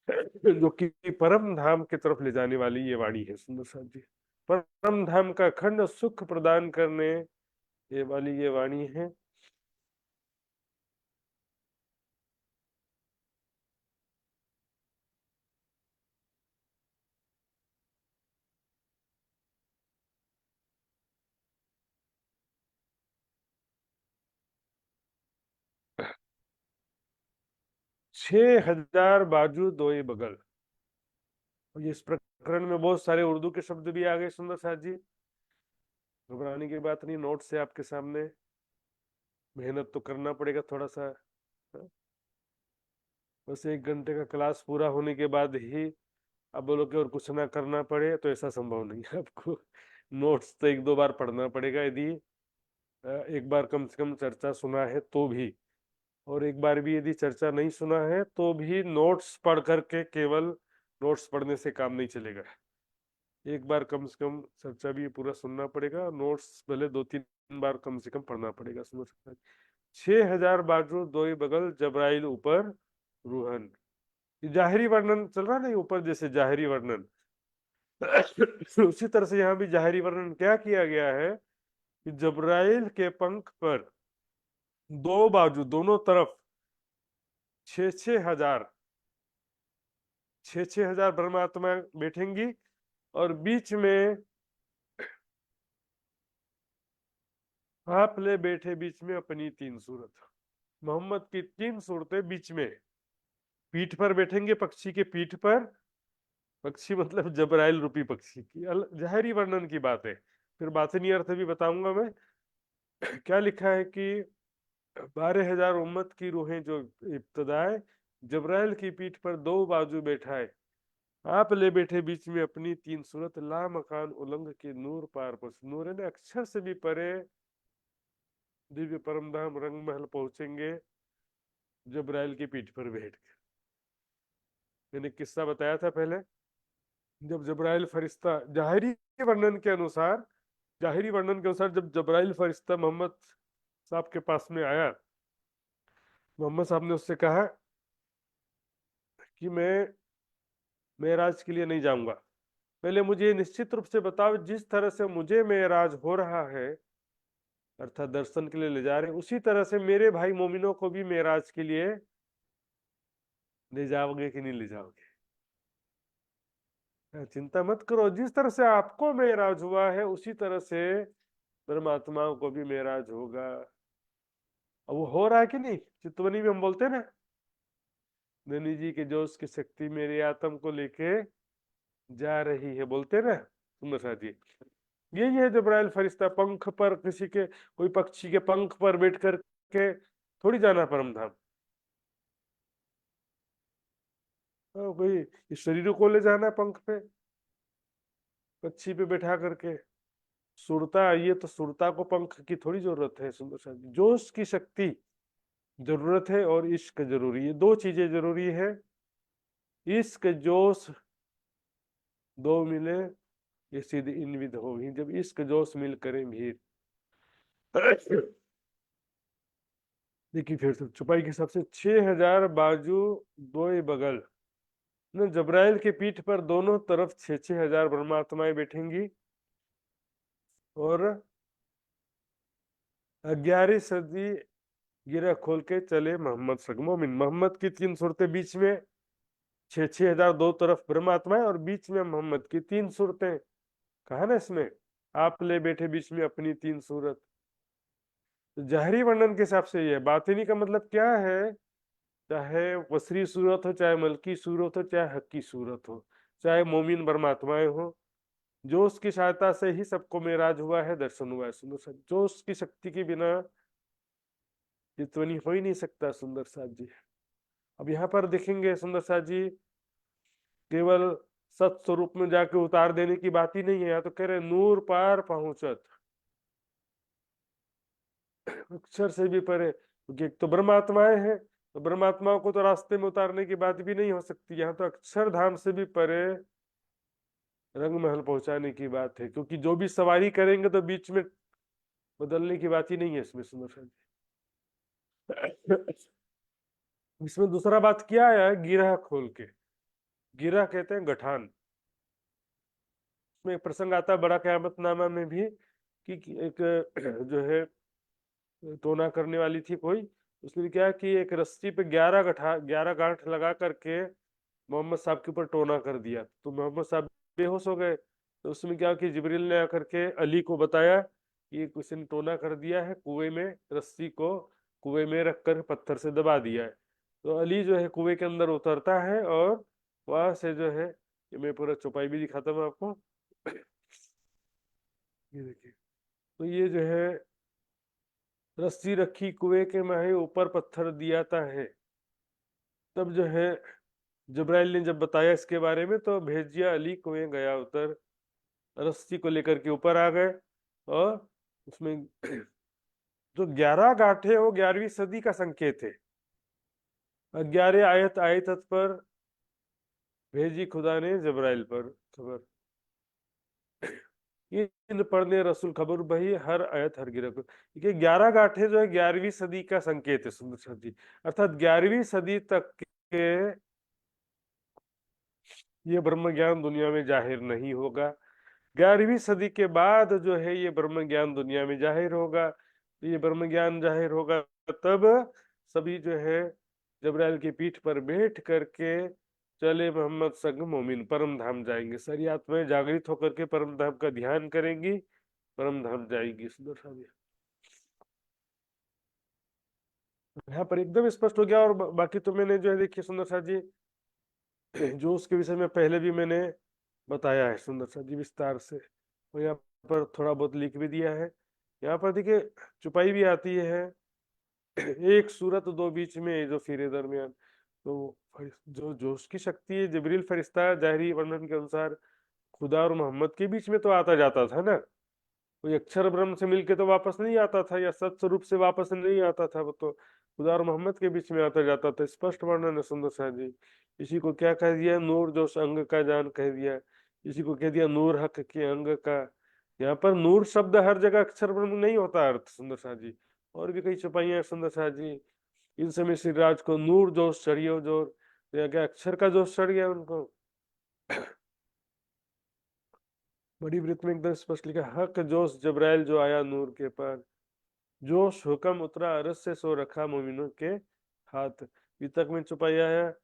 जो कि परम धाम की तरफ ले जाने वाली ये वाणी है। सुंदर साहब जी, परम धाम का खंड सुख प्रदान करने ये वाली ये वाणी है। छह हजार बाजू दोए बगल। और इस प्रकरण में बहुत सारे उर्दू के शब्द भी आ गए। सुंदर साहब जी, घबराने की बात नहीं, नोट से आपके सामने, मेहनत तो करना पड़ेगा थोड़ा सा। हाँ? बस 1 घंटे का क्लास पूरा होने के बाद ही अब बोलो कि और कुछ ना करना पड़े, तो ऐसा संभव नहीं है। आपको नोट्स तो 1-2 बार पढ़ना पड़ेगा, यदि एक बार कम से कम चर्चा सुना है तो भी, और एक बार भी यदि चर्चा नहीं सुना है तो भी नोट्स पढ़ करके, केवल नोट्स पढ़ने से काम नहीं चलेगा। एक बार कम से कम चर्चा भी पूरा सुनना पड़ेगा, नोट्स भले 2-3 बार कम से कम पढ़ना पड़ेगा। समझ 6000 बाजू दोई बगल जबराइल ऊपर रूहन। जाहिरी वर्णन चल रहा नहीं ऊपर, जैसे जाहिरी वर्णन उसी तरह से यहाँ भी जाहिरी वर्णन क्या किया गया है कि जबराइल के पंख पर 2 बाजू, दोनों तरफ 6-6 हजार, 6-6 हजार परमात्मा बैठेंगी, और बीच में आप ले बैठे बीच में अपनी 3 सूरत, मोहम्मद की 3 सूरतें बीच में, पीठ पर बैठेंगे, पक्षी के पीठ पर, पक्षी मतलब जबराइल रूपी पक्षी की जाहिरी वर्णन की बात है। फिर बातिनी अर्थ भी बताऊंगा मैं। क्या लिखा है कि 12,000 उम्मत की रूहें जो इब्तदाए जबराइल की पीठ पर 2 बाजू बैठाए, आप ले बैठे बीच में अपनी 3 सूरत, ला मकान उलंग के नूर पार पर। नूर ने अक्षर से भी परे दिव्य परमधाम रंग महल पहुंचेंगे जबराइल की पीठ पर बैठ कर। मैंने किस्सा बताया था पहले, जब जबराइल फरिश्ता जाहिरी वर्णन के अनुसार जब जबराइल फरिश्ता मोहम्मद साहब के पास में आया, मोहम्मद साहब ने उससे कहा कि मैं मेराज के लिए नहीं जाऊंगा, पहले मुझे निश्चित रूप से बताओ जिस तरह से मुझे मेराज हो रहा है, अर्थात दर्शन के लिए ले जा रहे हैं, उसी तरह से मेरे भाई मोमिनों को भी मेराज के लिए ले जाओगे कि नहीं ले जाओगे। चिंता मत करो, जिस तरह से आपको मेराज हुआ है उसी तरह से परमात्माओं को भी मेराज होगा। अब वो हो रहा है कि नहीं, चितवनी में हम बोलते हैं ना, नैनी जी के जोश की शक्ति मेरे आत्म को लेके जा रही है, बोलते हैं ना सुंदर साथ जी। यही है जबराइल फरिश्ता पंख पर, किसी के कोई पक्षी के पंख पर बैठ कर के थोड़ी जाना परम धाम, कोई इस शरीर को ले जाना पंख पे, पक्षी पे बैठा करके। सुरता, ये तो सुरता को पंख की थोड़ी जरूरत है। सुंदर साथ जी, जोश की शक्ति जरूरत है और इश्क जरूरी है, दो चीजें जरूरी है। इश्क जोश दो मिले ये सिद्ध इनविद होगी, जब इश्क जोश मिल करें भीड़। देखिए फिर से चुपाई के हिसाब से 6000 बाजू दोए बगल न, जबराइल के पीठ पर दोनों तरफ 6,000 ब्रह्मात्माएं बैठेंगी और 11वीं सदी गिरा खोल के चले मोहम्मद सग मोमिन। मोहम्मद की 3 सूरतें बीच में, 6,000 दो तरफ ब्रह्मात्माएं और बीच में मोहम्मद की 3 सूरतें। कहा ना इसमें, आप ले बैठे बीच में अपनी 3 सूरत। तो जाहरी वर्णन के हिसाब से ये बातिनी का मतलब क्या है, चाहे वसरी सूरत हो, चाहे मलकी सूरत हो, चाहे हक की सूरत हो, चाहे मोमिन परमात्माएं हो, जो उसकी सहायता से ही सबको मेराज हुआ है, दर्शन हुआ है सुंदर साथ। जो उसकी शक्ति के बिना ये ध्वनि हो ही नहीं सकता सुंदर साथ जी। अब यहाँ पर देखेंगे सुंदर साथ जी, केवल सत स्वरूप में जाके उतार देने की बात ही नहीं है, यहाँ तो कह रहे नूर पार पहुंचत, अक्षर से भी परे, क्योंकि एक तो ब्रह्मात्माएं हैं, तो ब्रह्मात्माओं को तो रास्ते में उतारने की बात भी नहीं हो सकती। यहाँ तो अक्षरधाम से भी परे रंग महल पहुंचाने की बात है, क्योंकि जो भी सवारी करेंगे तो बीच में बदलने की बात ही नहीं है इसमें सुंदर। इसमें दूसरा बात क्या है, गिरा खोल के, गिरा कहते हैं गठान। इसमें एक प्रसंग आता है बड़ा क़यामतनामा में भी कि एक जो है टोना करने वाली थी कोई, उसने क्या कि एक रस्सी पे 11 गांठ लगा करके मोहम्मद साहब के ऊपर टोना कर दिया, तो मोहम्मद साहब बेहोश हो गए। तो उसमें क्या कि जिब्रील ने आकर के अली को बताया कि किसी ने टोना कर दिया है, कुएं में रस्सी को कुएं में रखकर पत्थर से दबा दिया है। तो अली जो है कुएं के अंदर उतरता है और वहां से जो है, ये मैं पूरा चौपाई भी दिखाता हूँ आपको, ये देखिए। तो ये जो है रस्सी रखी कुएं के माहे ऊपर पत्थर दियाता है। तब जो है जब्राइल ने जब बताया इसके बारे में तो भेजिया अली कुएं गया उतर, रस्सी को लेकर के ऊपर आ गए और उसमें जो 11 गांठे वो 11वीं सदी का संकेत है। 11 आयत आए पर भेजी खुदा ने जब्राइल पर खबर, इन पढ़ने रसूल खबर बही हर आयत हर गिरह को। ये 11 गांठे जो है 11वीं सदी का संकेत है सुंदर सदी, अर्थात 11वीं सदी तक के ये ब्रह्म ज्ञान दुनिया में जाहिर नहीं होगा। 11वीं सदी के बाद जो है ये ब्रह्म ज्ञान दुनिया में जाहिर होगा। तो ये ब्रह्म ज्ञान जाहिर होगा तब सभी जो है जब्राइल की पीठ पर बैठ करके चले मोहम्मद संग मोमिन, परम धाम जाएंगे। सारी आत्माएं जागृत होकर के परम धाम का ध्यान करेंगी, परम धाम जाएंगी। सुंदर साहब यहाँ पर एकदम स्पष्ट हो गया। और बाकी तो मैंने जो है देखिए सुंदर साहब जी, जो उसके विषय में पहले भी मैंने बताया है सुंदर साहब जी विस्तार से, और यहाँ पर थोड़ा बहुत लिख भी दिया है। यहाँ पर देखिए चुपाई भी आती है, एक सूरत दो बीच में जो फिरे दरमियान। तो जो जोश की शक्ति है, जिब्रील फरिश्ता जाहिरी वर्णन के अनुसार खुदा और मोहम्मद के बीच में तो आता जाता था ना, कोई अक्षर ब्रह्म से मिलके तो वापस नहीं आता था, या सत स्वरूप से वापस नहीं आता था, वो तो खुदा और मोहम्मद के बीच में आता जाता था। स्पष्ट वर्णन है सुंदर साहब जी। इसी को क्या कह दिया, नूर जोश अंग का जान कह दिया, इसी को कह दिया नूर हक के अंग का। यहाँ पर नूर शब्द हर जगह अक्षर ब्रह्म नहीं होता अर्थ सुंदर साहब जी, और भी कई छुपाइयां हैं सुंदर साहब जी। इन समय श्री राज को नूर जोश चढ़ियो जोर, तो क्या अक्षर का जोश चढ़ गया उनको। बड़ी वृत्त में एकदम स्पष्ट लिखा, हक जोश जब्राइल जो आया नूर के पार, जोश हुक्म उतरा अरस से सो रखा मोमिनों के हाथ। तक में छुपाया है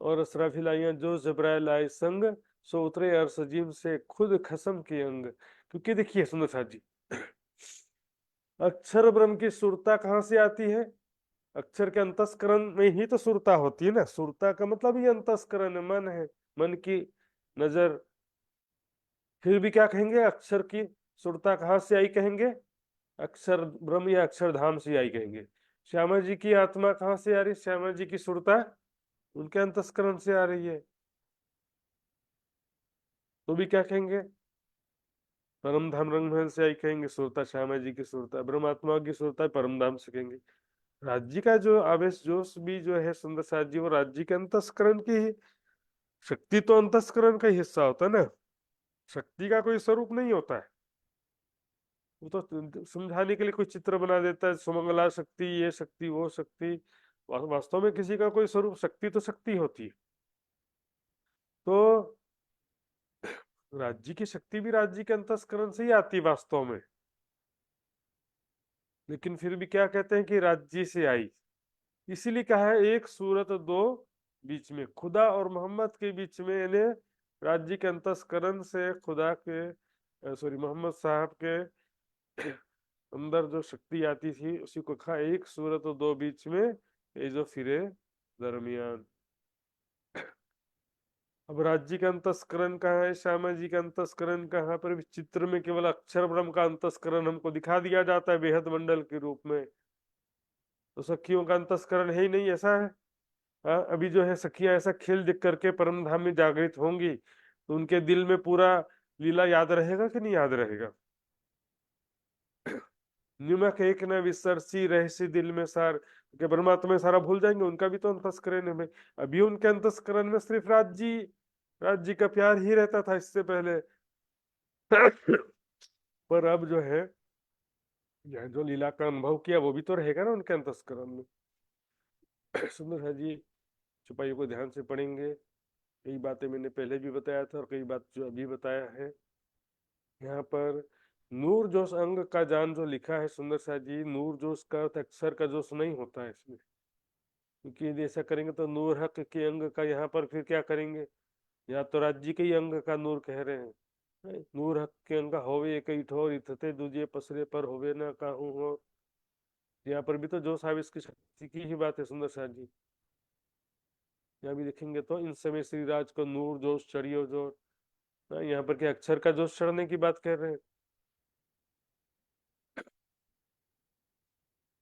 और असराफिल आया जो जब्राइल आए संग, सो उतरे अर्श अजीम से खुद खसम के अंग। क्योंकि देखिए सुंदर साहब जी, अक्षर ब्रह्म की सुरता कहाँ से आती है, अक्षर के अंतस्करण में ही तो सुरता होती है ना। सुरता का मतलब ही अंतस्करण है, मन है, मन की नजर। फिर भी क्या कहेंगे, अक्षर की सुरता कहाँ से आई कहेंगे, अक्षर ब्रह्म या अक्षरधाम से आई कहेंगे। श्यामा जी की आत्मा कहाँ से आ रही, श्यामा जी की सुरता उनके अंतस्करण से आ रही है। तो भी क्या कहेंगे, परम धाम रंग महल से आई कहेंगे, सुरता श्यामा जी की सुरता, ब्रह्मात्मा की सुरता परम धाम से कहेंगे। राज्य का जो आवेश जोश भी जो है सुंदर साथ जी, वो राज्य के अंतस्करण की ही शक्ति, तो अंतस्करण का ही हिस्सा होता है ना, शक्ति का कोई स्वरूप नहीं होता है। वो तो समझाने के लिए कोई चित्र बना देता है, सुमंगला शक्ति, ये शक्ति, वो शक्ति। वास्तव में किसी का कोई स्वरूप, शक्ति तो शक्ति होती है। तो राज्य की शक्ति भी राज्य के अंतस्करण से ही आती है वास्तव में, लेकिन फिर भी क्या कहते हैं कि राज्य से आई। इसीलिए कहा है एक सूरत दो बीच में, खुदा और मोहम्मद के बीच में, यानी राज्य के अंतस्करण से खुदा के सॉरी मोहम्मद साहब के अंदर जो शक्ति आती थी, उसी को कहा एक सूरत दो बीच में, ये जो फिरे दरमियान। अब राज्य का अंतस्करण कहाँ है, श्यामा जी का अंतस्करण कहाँ पर? चित्र में केवल अक्षर ब्रह्म का अंतस्करण हमको दिखा दिया जाता है बेहद मंडल के रूप में, तो सखियों का अंतस्करण है ही नहीं, ऐसा है। हाँ, अभी जो है सखियां ऐसा खेल देख करके परम धाम में जागृत होंगी, तो उनके दिल में पूरा लीला याद रहेगा कि नहीं याद रहेगा? निमक एक न विसरसी रहसी दिल में सार, के परमात्मा में सारा भूल जाएंगे, उनका भी तो अंतस्करण है भाई। अभी उनके अंतस्करण में सिर्फ राज्य का प्यार ही रहता था इससे पहले। पर अब जो है यह जो लीला का अनुभव किया वो भी तो रहेगा ना उनके अंतस्करण में। सुंदर है जी, चौपाइयों को ध्यान से पढ़ेंगे। कई बातें मैंने पहले भी बताया था और कई बात जो अभी बताया है। यहाँ पर नूर जोश अंग का जान जो लिखा है सुंदर सा जी, नूर जोश का अक्षर का जोश नहीं होता है इसमें, क्योंकि यदि ऐसा करेंगे तो नूर हक के अंग का यहाँ पर फिर क्या करेंगे? या तो राज्य के ही अंग का नूर कह रहे हैं, नूर हक के अंग होवे कई ठोर इथते दूजे पसरे पर होवे ना काहू हो। यहाँ पर भी तो जोश आवेश की शक्ति की ही बात है सुंदर सा जी। यहाँ भी देखेंगे तो इन समय श्री राज को नूर जोश चढ़ियो जोर, यहाँ पर क्या अक्षर का जोश चढ़ने की बात कर रहे हैं।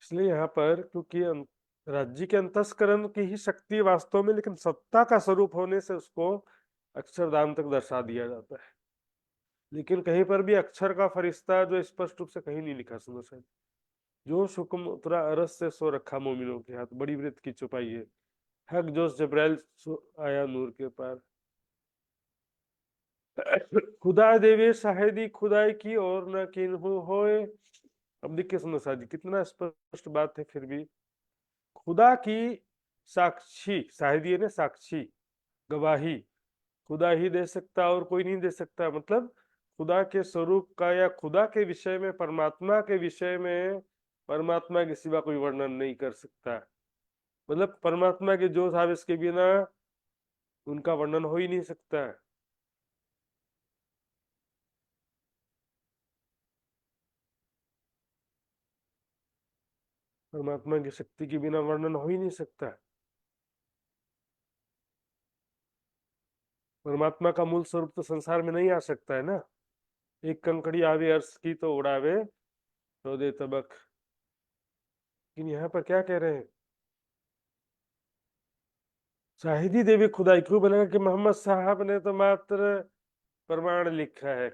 इसलिए यहाँ पर क्योंकि राज्य के अंतस्करण की ही शक्ति वास्तव में, लेकिन सत्ता का स्वरूप होने से उसको अक्षरधाम तक दर्शा दिया जाता है। लेकिन कहीं पर भी अक्षर का फरिश्ता जो स्पष्ट रूप से कहीं नहीं लिखा सुनो साहब। जो हुक्म उतरा अरस से सो रखा मोमिनों के हाथ, बड़ी वृत्त की छुपाई है। हक जोश जबरैल आया नूर के पार। खुदा देवे शाहिदी खुदाई की और न किन्हु होए। अब देखिए सुनो साहब जी, कितना स्पष्ट बात है। फिर भी खुदा की साक्षी, शाहिदी है ना, साक्षी गवाही खुदा ही दे सकता और कोई नहीं दे सकता। मतलब खुदा के स्वरूप का या खुदा के विषय में, परमात्मा के विषय में परमात्मा के सिवा कोई वर्णन नहीं कर सकता। मतलब परमात्मा के जोश आवेश के बिना उनका वर्णन हो ही नहीं सकता। परमात्मा की शक्ति के बिना वर्णन हो ही नहीं सकता। परमात्मा का मूल स्वरूप तो संसार में नहीं आ सकता है ना। एक कंकड़ी आवे अर्श की तो उड़ावे तो दे तबक। लेकिन यहाँ पर क्या कह रहे हैं? शाहिदी देवी खुदाई, क्यों बोलेगा कि मोहम्मद साहब ने तो मात्र प्रमाण लिखा है।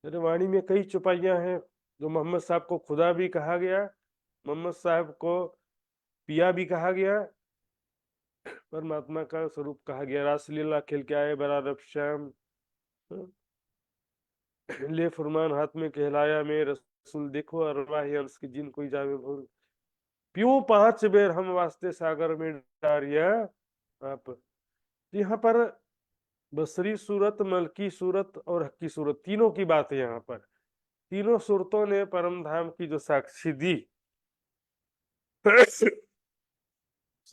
मेरे वाणी में कई चौपाइयां हैं जो मोहम्मद साहब को खुदा भी कहा गया, मोहम्मद साहब को पिया भी कहा गया, परमात्मा का स्वरूप कहा गया। रासलीला खेल के आए बरारब श्याम, ले फरमान हाथ में कहलाया में रसूल, देखो अरवाही अंश की जिन कोई जावे भूल। प्यों 5 बेर हम वास्ते सागर में डारिया आप। यहाँ पर बसरी सूरत, मलकी सूरत और हक्की सूरत, तीनों की बात है। यहाँ पर तीनों सूरतों ने परम धाम की जो साक्षी दी।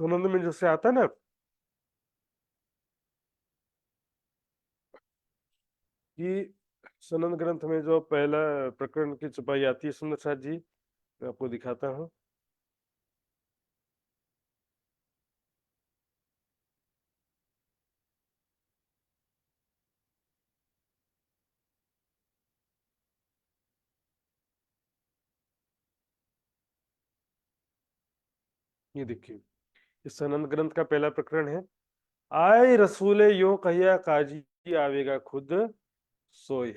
सुनंद में जो से आता ना कि सुनंद ग्रंथ में जो पहला प्रकरण की छपाई आती है सुंदर साथ जी, मैं आपको दिखाता हूँ। ये देखिए, इस सनंद ग्रंथ का पहला प्रकरण है। आए रसूले यो कहिया काजी आवेगा खुद सोए,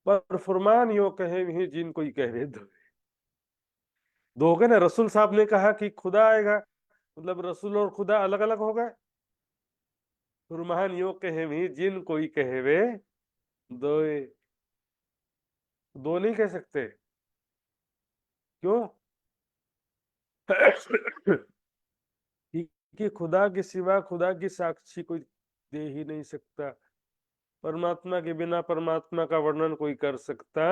पर फरमान यो कहे भी जिन कोई कह रहे दो। दो हो गए ना। रसूल साहब ने कहा कि खुदा आएगा, मतलब रसूल और खुदा अलग अलग हो गए। फुरमान यो कहे भी जिन कोई कहे वे दो, दो नहीं कह सकते। क्यों? कि खुदा के सिवा खुदा की साक्षी कोई दे ही नहीं सकता। परमात्मा के बिना परमात्मा का वर्णन कोई कर सकता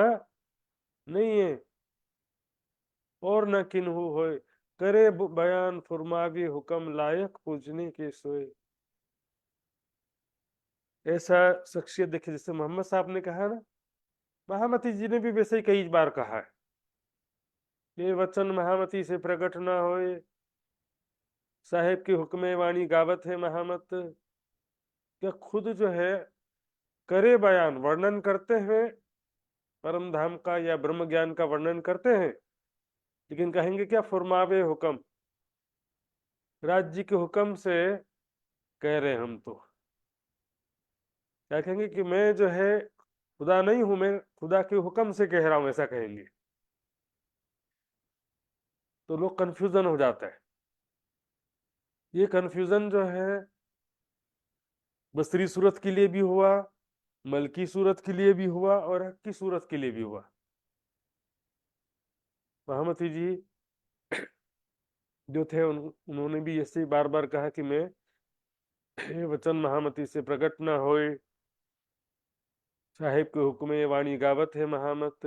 नहीं है। और न किन्हु होए करे बयान फुरमावे हुक्म लायक पूजने के सोए। ऐसा शख्सियत देखिए, जैसे मोहम्मद साहब ने कहा ना, महामती जी ने भी वैसे ही कई बार कहा है, ये वचन महामती से प्रकट ना होए, साहेब की हुक्मे वाणी गावत है महामत। क्या खुद जो है करे बयान, वर्णन करते हैं परम धाम का या ब्रह्म ज्ञान का वर्णन करते हैं, लेकिन कहेंगे क्या? फुरमावे हुक्म, राज्य के हुक्म से कह रहे हम तो। क्या कहेंगे कि मैं जो है खुदा नहीं हूं, मैं खुदा के हुक्म से कह रहा हूं, ऐसा कहेंगे। तो लोग कंफ्यूजन हो जाता है। ये कंफ्यूजन जो है बसरी सूरत के लिए भी हुआ, मलकी सूरत के लिए भी हुआ और हक की सूरत के लिए भी हुआ। महामती जी जो थे उन्होंने भी ऐसे बार बार कहा कि मैं ये वचन महामती से प्रकट ना होए, साहेब के हुक्म ये वाणी गावत है महामत।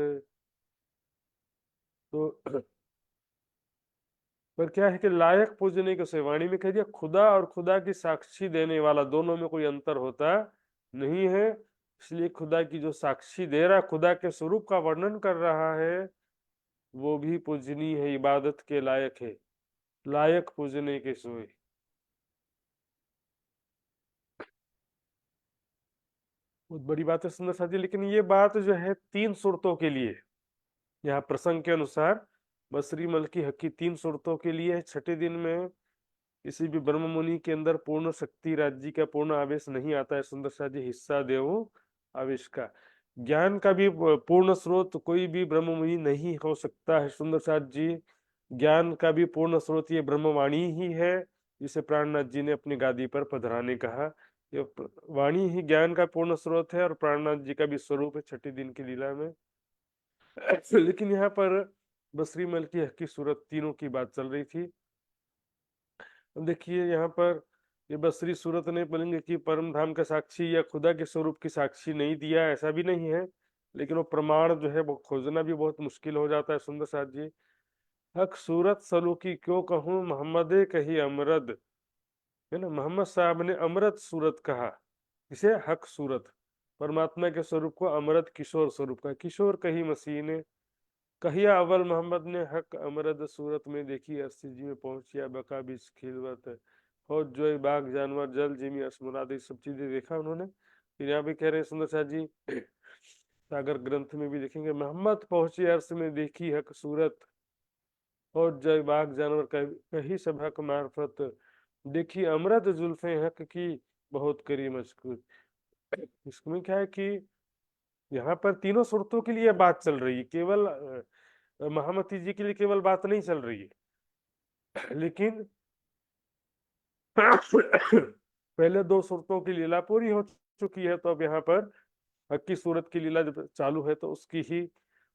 तो पर क्या है कि लायक पूजने के से वाणी में कह दिया खुदा और खुदा की साक्षी देने वाला, दोनों में कोई अंतर होता नहीं है। इसलिए खुदा की जो साक्षी दे रहा, खुदा के स्वरूप का वर्णन कर रहा है, वो भी पूजनीय है, इबादत के लायक है, लायक पूजने के सोए। बहुत बड़ी बात है सुंदर साथी। लेकिन ये बात जो है 3 सूरतों के लिए, यहाँ प्रसंग के अनुसार बसरी मलकी हकी 3 सूरतों के लिए। छठे दिन में किसी भी ब्रह्म मुनि के अंदर पूर्ण शक्ति राज्य का पूर्ण आवेश नहीं आता है सुंदर साथी, हिस्सा देवो आवेश का। ज्ञान का भी पूर्ण स्रोत कोई भी ब्रह्म मुनि नहीं हो सकता है सुंदर साथ जी। ज्ञान का भी पूर्ण स्रोत ये ब्रह्मवाणी ही है, जिसे प्राणनाथ जी ने अपनी गादी पर पधराने कहा। ये वाणी ही ज्ञान का पूर्ण स्रोत है और प्राणनाथ जी का भी स्वरूप है छठे दिन की लीला में। लेकिन यहाँ पर बसरी मल की हकी सूरत तीनों की बात चल रही थी। अब देखिए यहाँ पर ये बसरी सूरत ने बोलेंगे कि परम धाम का साक्षी या खुदा के स्वरूप की साक्षी नहीं दिया, ऐसा भी नहीं है। लेकिन वो प्रमाण जो है वो खोजना भी बहुत मुश्किल हो जाता है सुंदर साथ जी। हक सूरत सलूकी क्यों कहूँ मोहम्मदे कही अमरद, है ना। मोहम्मद साहब ने अमृत सूरत कहा, इसे हक सूरत, परमात्मा के स्वरूप को अमृत किशोर स्वरूप का। किशोर कही मसीह ने, कहिया अव्वल मोहम्मद ने हक अमरद सूरत में देखी, अस्सी जी में पहुंचिया बका बीच खिलवत हो जो बाग जानवर जल जिमी असमुराद, ये सब चीजें देखा उन्होंने। फिर यहाँ भी कह रहे हैं सुंदर साथ जी, सागर ग्रंथ में भी देखेंगे, मोहम्मद पहुंचे अर्श में देखी हक सूरत, और जय बाग जानवर कही सब हक मार्फत, देखी अमृत जुल्फे हक की बहुत करी मशकूर। इसमें क्या है कि यहाँ पर तीनों सूरतों के लिए बात चल रही है, केवल महामती जी के लिए केवल बात नहीं चल रही है। लेकिन पहले 2 सूरतों की लीला पूरी हो चुकी है, तो अब यहाँ पर हक की सूरत की लीला जब चालू है तो उसकी ही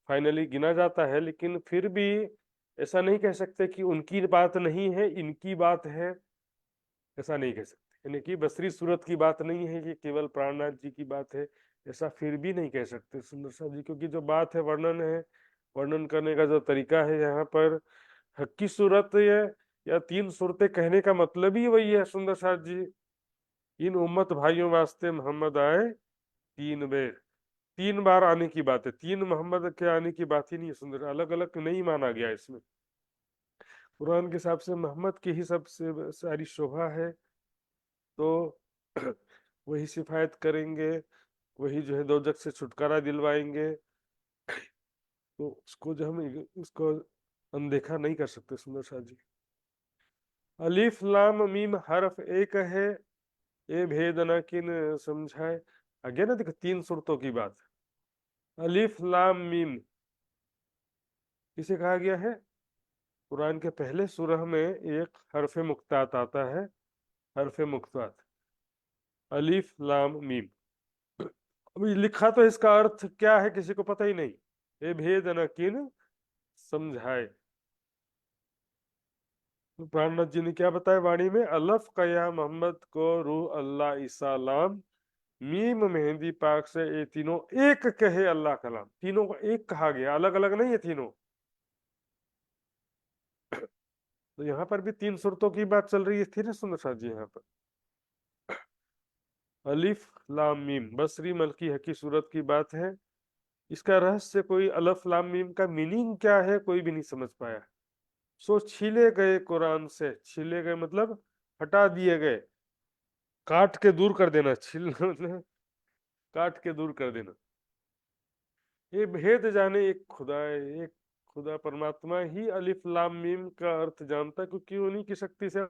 फाइनली गिना जाता है। लेकिन फिर भी ऐसा नहीं कह सकते कि उनकी बात नहीं है इनकी बात है, ऐसा नहीं कह सकते। यानी कि बसरी सूरत की बात नहीं है कि केवल प्राणनाथ जी की बात है, ऐसा फिर भी नहीं कह सकते सुंदर साहब जी। क्योंकि जो बात है वर्णन है, वर्णन करने का जो तरीका है यहाँ पर हक की सूरत या 3 सूरतें कहने का मतलब ही वही है सुंदर साहब जी। इन उम्मत भाइयों वास्ते मोहम्मद आए 3 बेर, 3 बार आने की बात है, 3 मोहम्मद के आने की बात ही नहीं है सुंदर, अलग अलग नहीं माना गया इसमें। कुरान के हिसाब से मोहम्मद की ही सबसे सारी शोभा है, तो वही सिफायत करेंगे, वही जो है दोजख से छुटकारा दिलवाएंगे। तो उसको जो हम उसको अनदेखा नहीं कर सकते सुंदर शाह जी। अलिफ लाम मीम हरफ एक है, ये भेद न किन समझाए। आगे ना देखो 3 सूरतों की बात, अलिफ लाम मीम किसे कहा गया है? कुरान के पहले सूरह में एक हरफ मुक्तात आता है, हरफ मुक्तात, अलिफ लाम मीम। अभी लिखा तो इसका अर्थ क्या है किसी को पता ही नहीं। ये भेद न किन समझाए। तो प्राणनाथ जी ने क्या बताया वाणी में, अलफ कया मोहम्मद को रूह अल्लाह ईसा लाम, मीम मेहंदी पाक से ये तीनों एक कहे अल्लाह कलाम। तीनों को एक कहा गया, अलग अलग नहीं है तीनों। तो यहाँ पर भी तीन सूरतों की बात चल रही है, थी ना सुंदर साथ जी। यहाँ पर अलिफ लाम मीम बसरी मलकी हकी सूरत की बात है। इसका रहस्य कोई अलिफ लाम मीम का मीनिंग क्या है कोई भी नहीं समझ पाया। सो छीले गए कुरान से, छीले गए मतलब हटा दिए गए, काट के दूर कर देना, छीलना मतलब काट के दूर कर देना। ये भेद जाने एक खुदा है, एक खुदा परमात्मा ही अलिफ लाम मीम का अर्थ जानता है, क्योंकि उन्हीं की शक्ति से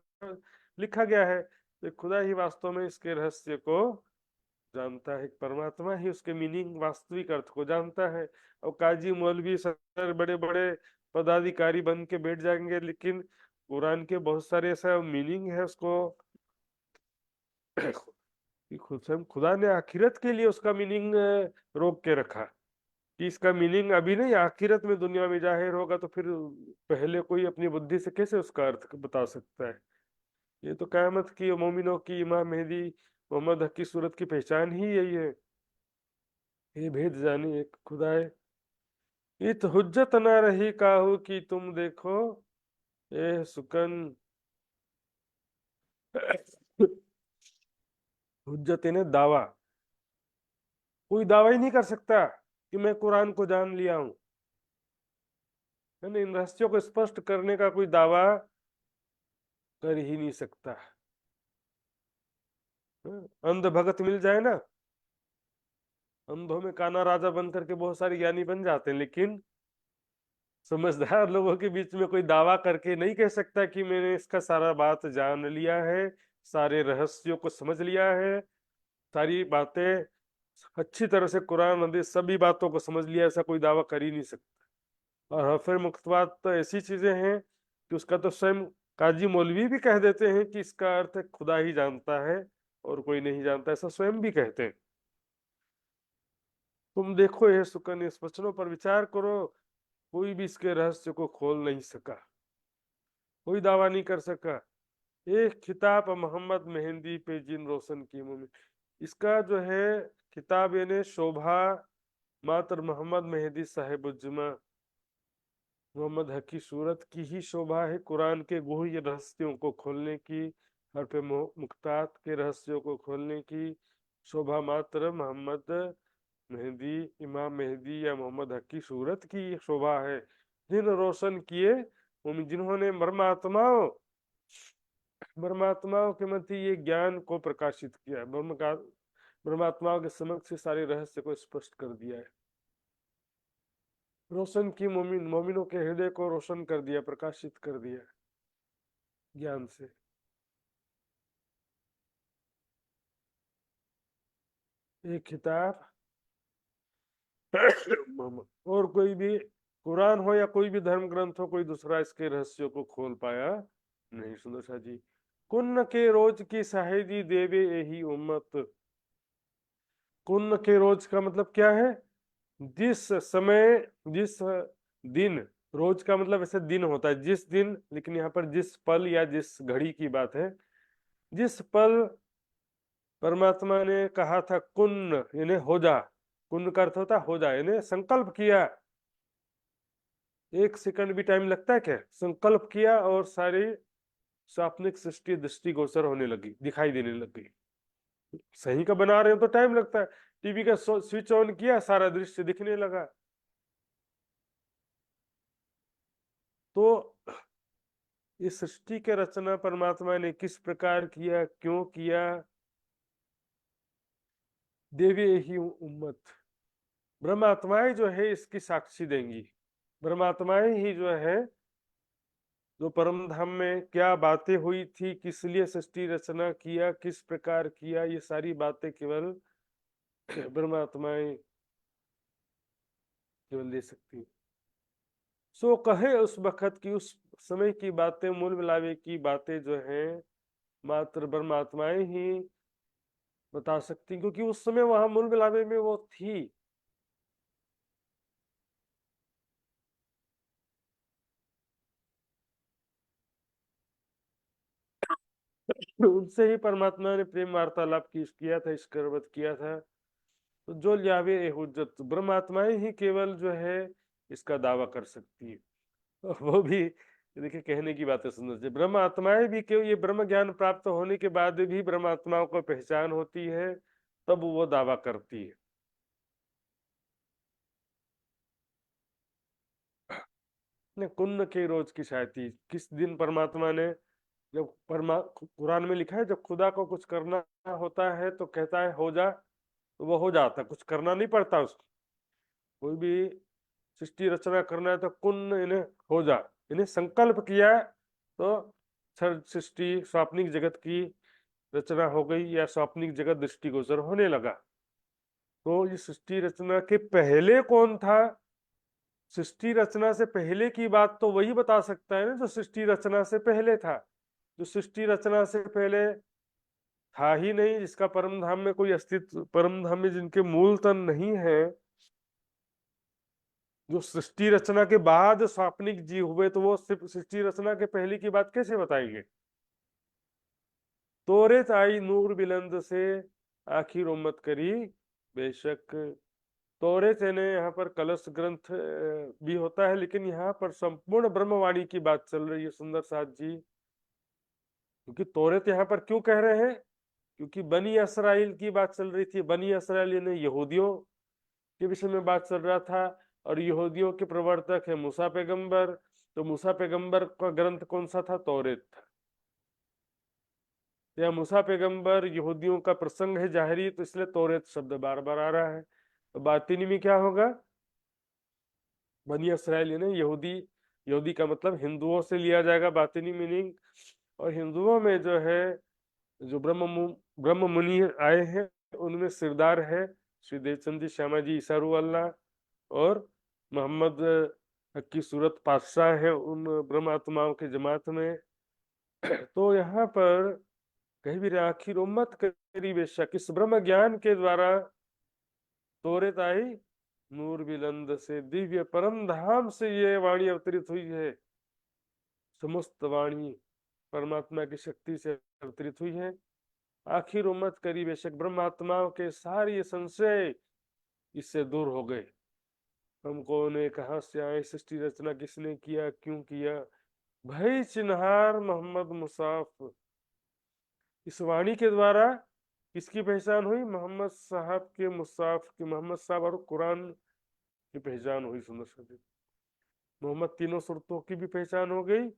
लिखा गया है। तो खुदा ही वास्तव में इसके रहस्य को जानता है, परमात्मा ही उसके मीनिंग वास्तविक अर्थ को जानता है। और काजी मौलवी सर बड़े बड़े पदाधिकारी बन के बैठ जाएंगे, लेकिन कुरान के बहुत सारे ऐसा मीनिंग है उसको खुदा ने आखिरत के लिए उसका मीनिंग रोक के रखा कि इसका मीनिंग अभी नहीं, आखिरत में दुनिया में जाहिर होगा। तो फिर पहले कोई अपनी बुद्धि से कैसे उसका अर्थ बता सकता है। ये तो क़यामत की मोमिनों की इमाम मेहदी मोहम्मद हक की सूरत की पहचान ही यही है। ये भेद जानी एक खुदा है। इत हुज्जत ना रही काहू कि तुम देखो ए सुकन। हुज्जत ने दावा, कोई दावा ही नहीं कर सकता कि मैं कुरान को जान लिया हूं, है ना। इन रहस्यों को स्पष्ट करने का कोई दावा कर ही नहीं सकता। अंध भगत मिल जाए ना, अंधों में काना राजा बन करके बहुत सारे ज्ञानी बन जाते हैं, लेकिन समझदार लोगों के बीच में कोई दावा करके नहीं कह सकता कि मैंने इसका सारा बात जान लिया है, सारे रहस्यों को समझ लिया है, सारी बातें अच्छी तरह से कुरान हदीस सभी बातों को समझ लिया, ऐसा कोई दावा कर ही नहीं सकता। और फिर मुख्तबात तो ऐसी चीजें हैं कि उसका तो स्वयं काजी मौलवी भी कह देते हैं कि इसका अर्थ खुदा ही जानता है और कोई नहीं जानता, ऐसा स्वयं भी कहते हैं। तुम देखो ये सुकन, इस वचनों पर विचार करो, कोई भी इसके रहस्य को खोल नहीं सका, कोई दावा नहीं कर सका। एक खिताब मोहम्मद मेहंदी पे जिन रोशन की मुझे, इसका जो है किताब यानी शोभा मात्र मोहम्मद मेहंदी साहिबुज्जमा मोहम्मद हकी सूरत की ही शोभा है, कुरान के गुह्य रहस्यों को खोलने की, हरफ मुक्तात के रहस्यों को खोलने की शोभा मात्र मोहम्मद मेहंदी इमाम मेहदी या मोहम्मद हकी सूरत की शोभा है। जिन रोशन किए जिन्होंने ब्रह्मात्माओं के मध्य ये ज्ञान को प्रकाशित किया, ब्रह्मात्माओं के समक्ष से सारे रहस्य को स्पष्ट कर दिया है। रोशन की मोमिनों के हृदय को रोशन कर दिया, प्रकाशित कर दिया ज्ञान से। एक खिताब और कोई भी कुरान हो या कोई भी धर्म ग्रंथ हो, कोई दूसरा इसके रहस्यों को खोल पाया नहीं। सुंदर सा जी, कुन्न के रोज की शाहिदी देवे यही उम्मत। कुन्न के रोज का मतलब क्या है, जिस समय जिस दिन, रोज का मतलब ऐसे दिन होता है जिस दिन, लेकिन यहाँ पर जिस पल या जिस घड़ी की बात है। जिस पल परमात्मा ने कहा था कुन्न यानी हो जा, कुन्न का अर्थ होता है हो जा, यानी संकल्प किया, एक सेकंड भी टाइम लगता है क्या, संकल्प किया और सारी स्वाप्निक सृष्टि दृष्टिगोचर होने लगी, दिखाई देने लग गई। सही का बना रहे हो तो टाइम लगता है, टीवी का स्विच ऑन किया सारा दृश्य दिखने लगा। तो इस सृष्टि के रचना परमात्मा ने किस प्रकार किया, क्यों किया, देवी ही उम्मत, ब्रह्मात्माएं जो है इसकी साक्षी देंगी। ब्रह्मात्माएं ही जो है, जो परम धाम में क्या बातें हुई थी, किस लिए सृष्टि रचना किया, किस प्रकार किया, ये सारी बातें केवल ब्रह्मात्माएं केवल दे सकती। सो कहे उस वक्त की, उस समय की बातें, मूल मिलावे की बातें जो है मात्र ब्रह्मात्माएं ही बता सकती, क्योंकि उस समय वहां मूल मिलावे में वो थी। उनसे ही परमात्मा ने प्रेम वार्तालाप किया था, इसकरवत किया था। तो जो लियावे ए हुज्जत, ब्रह्मात्माएं ही केवल जो है इसका दावा कर सकती है। वो भी देखिए कहने की बात है सुंदर जी, ब्रह्म आत्माएं भी क्यों, ये ब्रह्म ज्ञान प्राप्त होने के बाद भी ब्रह्म आत्माओं को पहचान होती है, तब वो दावा करती है। ने कुन्न के रोज की शायती, किस दिन परमात्मा ने, जब कुरान में लिखा है जब खुदा को कुछ करना होता है तो कहता है हो जा, तो वो हो जाता, कुछ करना नहीं पड़ता उसको। कोई भी सृष्टि रचना करना है तो कुन्न, इन्हें हो जा, इन्हें संकल्प किया तो सृष्टि स्वाप्निक जगत की रचना हो गई या स्वाप्निक जगत दृष्टिगोचर होने लगा। तो ये सृष्टि रचना के पहले कौन था, सृष्टि रचना से पहले की बात तो वही बता सकता है ना जो सृष्टि रचना से पहले था। जो सृष्टि रचना से पहले था ही नहीं, जिसका परम धाम में कोई अस्तित्व, परम धाम में जिनके मूल तन नहीं है, जो सृष्टि रचना के बाद स्वाप्निक जी हुए, तो वो सिर्फ सृष्टि रचना के पहले की बात कैसे बताएंगे। तोरेत आई नूर बिलंद से आखिर उम्मत करी बेशक। तोरेत यानी यहाँ पर कलश ग्रंथ भी होता है, लेकिन यहाँ पर संपूर्ण ब्रह्मवाणी की बात चल रही है सुंदर साथ जी। क्योंकि तोरेत यहाँ पर क्यों कह रहे हैं, क्योंकि बनी इसराइल की बात चल रही थी। बनी इसराइल यानी यहूदियों के विषय में बात चल रहा था, और यहूदियों के प्रवर्तक है मूसा पैगंबर। तो मूसा पैगंबर का ग्रंथ कौन सा था, तौरेत था। या मूसा पैगंबर यहूदियों का प्रसंग है जाहिरी, तो इसलिए तौरेत शब्द बार बार आ रहा है। तो बातिनी में क्या होगा, बनी इसराइल यानी यहूदी, यहूदी का मतलब हिंदुओं से लिया जाएगा बातिनी मीनिंग। और हिंदुओं में जो है, जो ब्रह्म मुनि आए हैं, उनमें सिरदार है श्री देवचंद जी, श्यामा जी, ईसारू अल्लाह और मोहम्मद की सूरत पातशाह है उन ब्रह्म आत्माओं के जमात में। तो यहाँ पर कहीं भी आखिर उम्मत करी बेशक, इस ब्रह्म ज्ञान के द्वारा तोरे ताई नूर बिलंद से, दिव्य परम धाम से ये वाणी अवतरित हुई है। समस्त वाणी परमात्मा की शक्ति से अवतरित हुई है। आखिर उम्मत करी बेशक, ब्रह्मात्माओं के सारे संशय इससे दूर हो गए। हमको ने कहाँ से आए, सृष्टि रचना किसने किया, क्यों किया, भय चिन्हार मोहम्मद मुसाफ। इस वाणी के द्वारा किसकी पहचान हुई, मोहम्मद साहब के, मुसाफ के, मोहम्मद साहब और कुरान की पहचान हुई। सुंदर सा मोहम्मद तीनों सुरतों की भी पहचान हो गई,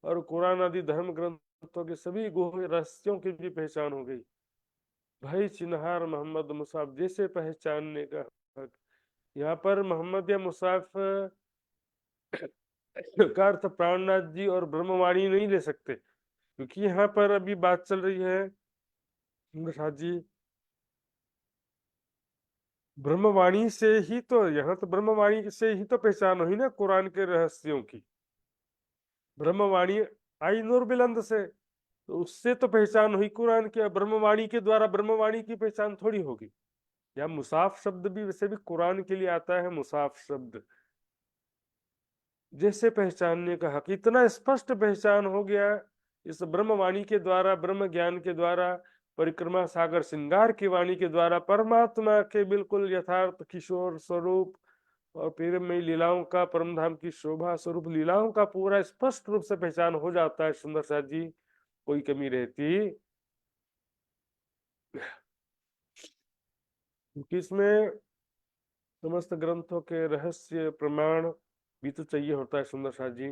और कुरान आदि धर्म ग्रंथों के सभी गुह रहस्यों की भी पहचान हो गई। भाई चिन्हार मोहम्मद मुसाफ, जैसे पहचानने का हक। यहाँ पर मोहम्मद या मुसाफ का अर्थ प्राणनाथ जी और ब्रह्मवाणी नहीं ले सकते, क्योंकि यहाँ पर अभी बात चल रही है जी ब्रह्मवाणी से ही तो, यहाँ तो ब्रह्मवाणी से ही तो पहचान हुई ना कुरान के रहस्यों की। ब्रह्मवाणी आई नूर बिलंद से, तो उससे तो पहचान हुई कुरान की। ब्रह्मवाणी के द्वारा ब्रह्मवाणी की पहचान थोड़ी होगी। या मुसाफ शब्द भी वैसे भी कुरान के लिए आता है, मुसाफ शब्द जैसे पहचानने का हक। इतना स्पष्ट पहचान हो गया इस ब्रह्मवाणी के द्वारा, ब्रह्म ज्ञान के द्वारा, परिक्रमा सागर श्रृंगार की वाणी के द्वारा, परमात्मा के बिल्कुल यथार्थ किशोर स्वरूप और प्रेममयी लीलाओं का, परम धाम की शोभा स्वरूप लीलाओं का पूरा स्पष्ट रूप से पहचान हो जाता है सुंदर साथ जी। कोई कमी रहती, क्योंकि इसमें समस्त ग्रंथों के रहस्य प्रमाण भी तो चाहिए होता है सुंदर साथ जी।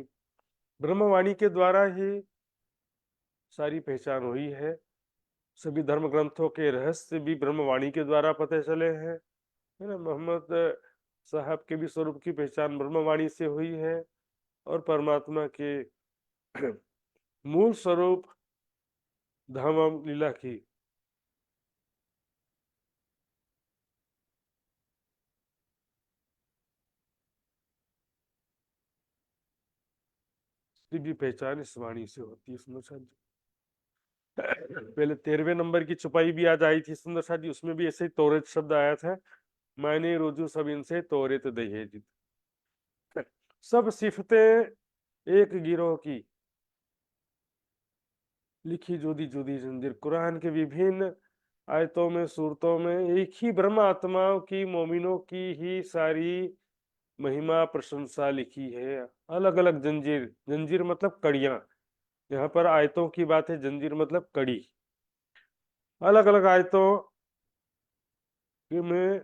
ब्रह्मवाणी के द्वारा ही सारी पहचान हुई है। सभी धर्म ग्रंथों के रहस्य भी ब्रह्मवाणी के द्वारा पता चले हैं, है ना। मोहम्मद साहब के भी स्वरूप की पहचान ब्रह्मवाणी से हुई है, और परमात्मा के मूल स्वरूप धाम लीला की दिव्य पहचान इस वाणी से होती है सुंदर साथ जी। पहले 13वें नंबर की छुपाई भी आज आई थी सुंदर साथ जी, उसमें भी ऐसे ही तोरेत शब्द आया था, मैंने रोजू सब इनसे तोरेत दहेजित। सब सिफतें एक गिरोह की, लिखी जुदी जुदी जंजीर। कुरान के विभिन्न आयतों में, सूरतों में एक ही ब्रह्म आत्माओं की, मोमिनों की ही सारी महिमा प्रशंसा लिखी है। अलग अलग जंजीर, जंजीर मतलब कड़ियां, यहाँ पर आयतों की बात है, जंजीर मतलब कड़ी। अलग अलग आयतों में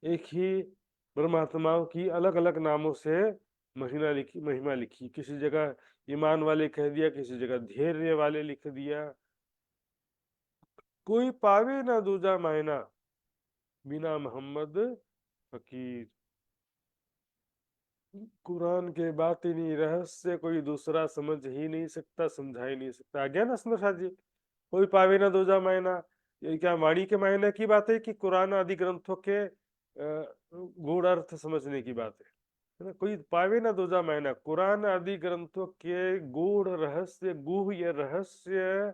एक ही परमात्माओं की अलग अलग नामों से महिमा लिखी। किसी जगह ईमान वाले कह दिया, किसी जगह धैर्य वाले लिख दिया। कोई पावे ना दूजा मायना, बिना मोहम्मद फकीर। कुरान के बातिनी रहस्य कोई दूसरा समझ ही नहीं सकता, समझा ही नहीं सकता। आ गया ना सुंदर जी, कोई पावे ना दूजा मायना। ये क्या वाणी के मायने की बात है कि कुरान आदि ग्रंथों के गूढ़ अर्थ समझने की बात है ना? कोई पावे ना दूजा मायना, कुरान आदि ग्रंथों के गूढ़ रहस्य, गुह्य रहस्य,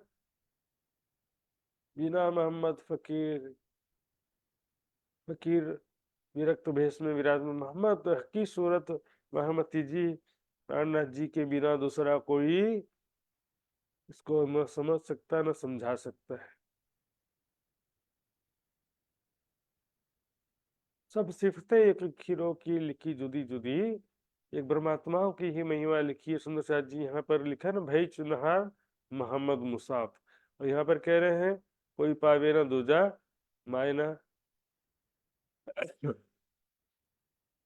बिना मोहम्मद फकीर। फकीर विरक्त भेष में विराजमान मोहम्मद की सूरत महमती जी, प्राणनाथ जी के बिना दूसरा कोई इसको न समझ सकता, न समझा सकता है। सब सिफतें एक खीरों की, लिखी जुदी जुदी, एक परमात्माओं की ही महिमा लिखी है। सुंदर साथ जी यहाँ पर लिखा ना, भाई चुनहार मोहम्मद मुसाफ, और यहाँ पर कह रहे हैं कोई पावे ना दूजा मायना।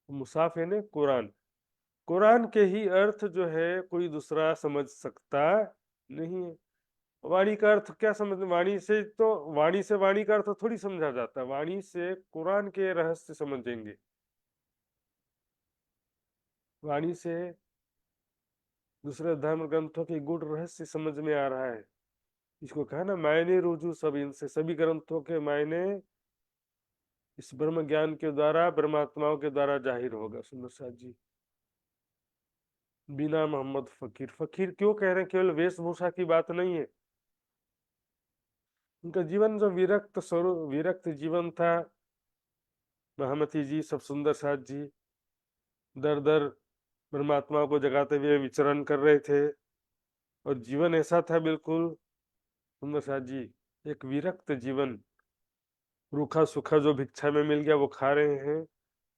मुसाफ है ने कुरान, कुरान के ही अर्थ जो है कोई दूसरा समझ सकता नहीं है। वाणी का अर्थ क्या समझ, वाणी से तो, वाणी से वाणी का अर्थ थोड़ी समझा जाता है, वाणी से कुरान के रहस्य समझेंगे, वाणी से दूसरे धर्म ग्रंथों के गुड़ रहस्य समझ में आ रहा है। इसको कहा ना, मायने रुजू सब इनसे, सभी ग्रंथों के मायने इस ब्रह्म ज्ञान के द्वारा, ब्रह्मात्माओं के द्वारा जाहिर होगा। सुंदर साथ जी, बिना मोहम्मद फकीर। फकीर क्यों कह रहे हैं? केवल वेशभूषा की बात नहीं है, उनका जीवन जो विरक्त स्वरूप, विरक्त जीवन था। महमती जी, सब सुंदर साथ जी दर दर परमात्मा को जगाते हुए विचरण कर रहे थे, और जीवन ऐसा था बिल्कुल सुंदर साथ जी, एक विरक्त जीवन, रूखा सूखा जो भिक्षा में मिल गया वो खा रहे हैं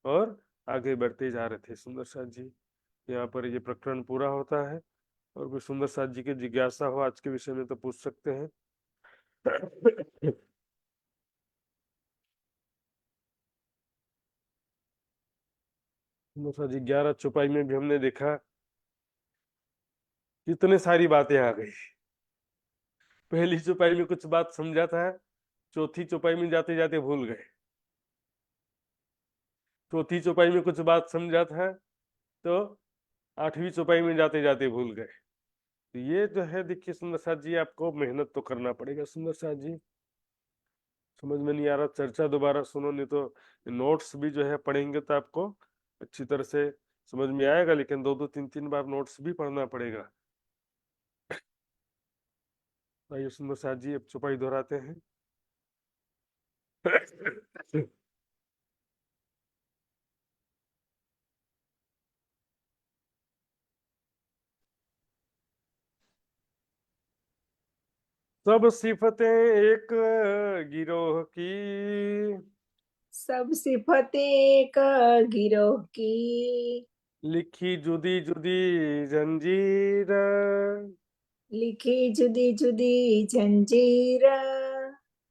और आगे बढ़ते जा रहे थे। सुंदर साथ जी, यहाँ पर ये प्रकरण पूरा होता है। और कोई सुंदर साथ जी की जिज्ञासा हो आज के विषय में तो पूछ सकते हैं। सुंदर साथ जी 11 चौपाई में भी हमने देखा कितने सारी बातें आ गई। पहली चौपाई में कुछ बात समझा था, चौथी चौपाई में जाते जाते भूल गए। चौथी चौपाई में कुछ बात समझा था तो 8वीं चौपाई में जाते जाते भूल गए। तो ये जो है देखिए सुंदर साथ जी, आपको मेहनत तो करना पड़ेगा सुंदर साथ जी। समझ में नहीं आ रहा, चर्चा दोबारा सुनो, नहीं तो नोट्स भी जो है पढ़ेंगे तो आपको अच्छी तरह से समझ में आएगा, लेकिन 2-2 3-3 बार नोट्स भी पढ़ना पड़ेगा। आइए सुंदर साथ जी, अब चौपाई दोहराते हैं। सब सिफतें एक गिरोह की, सब सिफतें एक गिरोह की, लिखी जुदी जुदी जंजीर, लिखी जुदी जुदी जंजीर।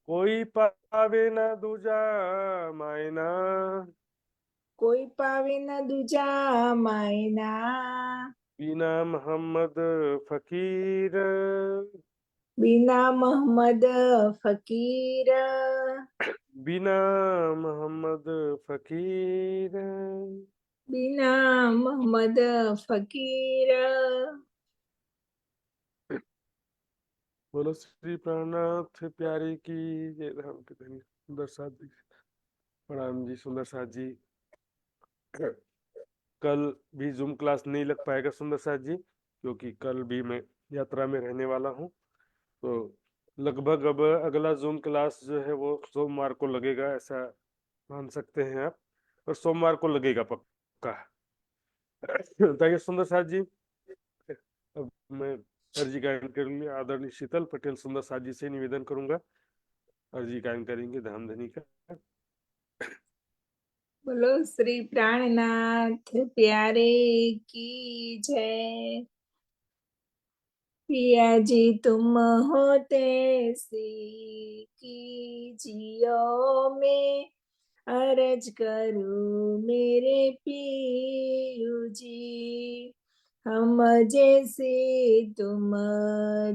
कोई पावे ना दूजा मायना, कोई पावे न दूजा मायना, बिना मोहम्मद फकीर। बिना मोहम्मद फकीर। बिना मोहम्मद फकीर। बिना मोहम्मद फकीर। बोलो श्री प्राणनाथ प्यारे की जय। राम के धन्य सुंदर साथ जी, प्रणाम जी सुंदर साथ जी। कल भी जूम क्लास नहीं लग पाएगा सुंदर साथ जी, क्योंकि कल भी मैं यात्रा में रहने वाला हूँ। तो लगभग अब अगला जूम क्लास जो है वो सोमवार को लगेगा, ऐसा मान सकते हैं आप। और सोमवार को लगेगा पक्का। ताकि सुंदर साथ जी, अब मैं अर्जी गायन के लिए आदरणीय शीतल पटेल सुंदर साथ जी से निवेदन करूंगा, अर्जी गायन करेंगे धाम धनी का। बोलो श्री प्राणनाथ प्यारे की जय। पिया जी तुम होते सी की जियो में, अरज करूं मेरे पियू जी। हम जैसे तुम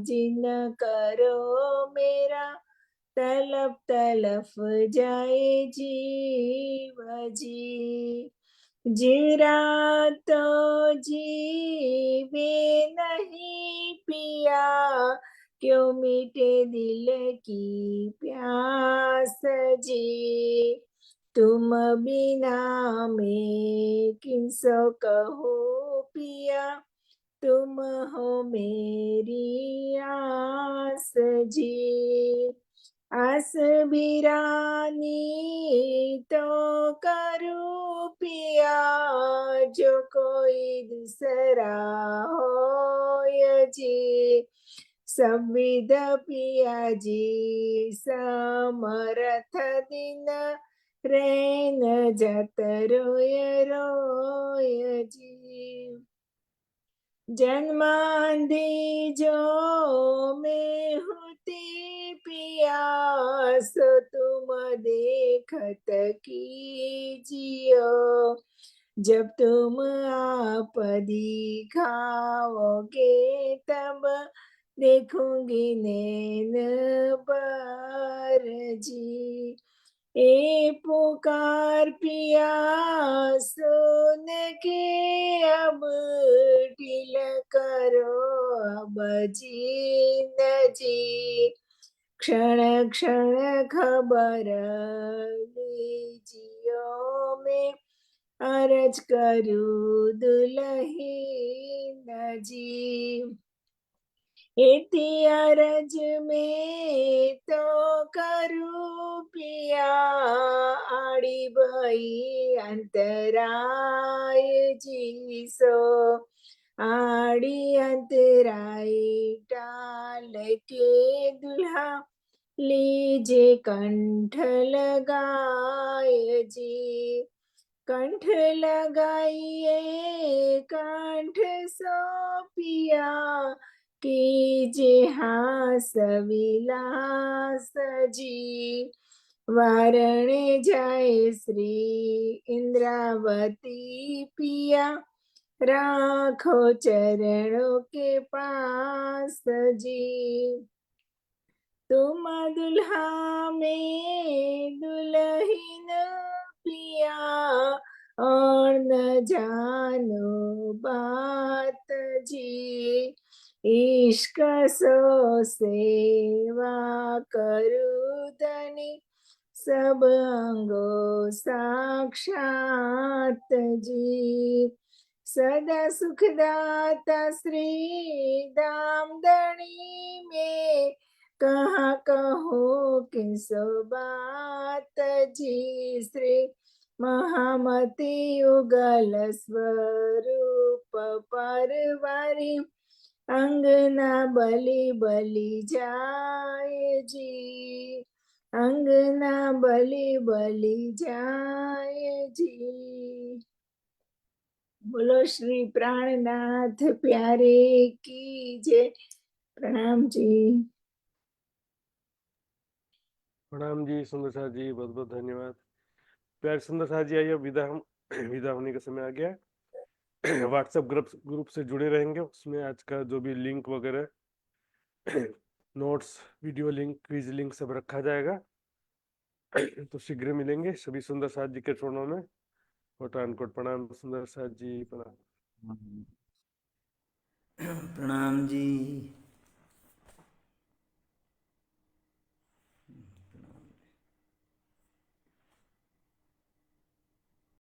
जिन करो मेरा, तलप तलफ जाए जीव जी। जीरा तो जीवे नहीं पिया, क्यों मीटे दिल की प्यास जी। तुम बिना मैं किसो कहूँ पिया, तुम हो मेरी आस जी। आस बिरानी तो करूं पिया, जो कोई दूसरा हो जी। संविद पिया जी समरथ दिन, रैन जत रोय रोय जी। जन्मांधी जो मैं होती पिया, सो तुम देखत कीजियो। जब तुम आप दिखाओगे तब देखूंगी नैन बार जी। ए पुकार पिया सुन के अब, ढील करो अब जीन जी। क्षण क्षण खबर लीजियो में, अरज करूं दुल्हीन जी। इति अरज में तो करूं पिया, आड़ी बई अंतराय जी। सो आड़ी अंतराय टाल के दुल्हा, लीजे कंठ लगाए जी। कंठ लगाइए कंठ सो पिया, कीजे हास विलास जी। वारणे जाए श्री इंद्रावती पिया, राखो चरणों के पास जी। तुम दुल्हा में दुल्हीन पिया, और न जानो बात जी। इश्क सो सेवा करू धनी, सब अंगो साक्षात जी। सदा सुखदाता श्री दामदणी में, कहाँ कहो किसो बात जी। श्री महामती युगल स्वरूप परवारी, अंगना बलि बलि जाए जी। अंगना बलि बलि जाए जी। बोलो श्री प्राणनाथ प्यारे की जय। प्रणाम जी। प्रणाम जी सुंदर साथ जी, बहुत बहुत धन्यवाद। प्यारे सुंदर साथ जी, आइए विदा होने का समय आ गया है। व्हाट्सएप ग्रुप से जुड़े रहेंगे, उसमें आज का जो भी लिंक वगैरह notes, video link, quiz link सब रखा जाएगा। तो शीघ्र मिलेंगे सभी सुंदर साथ जी के चरणों में। कोटान कोट प्रणाम सुंदर साथ जी, प्रणाम। प्रणाम जी।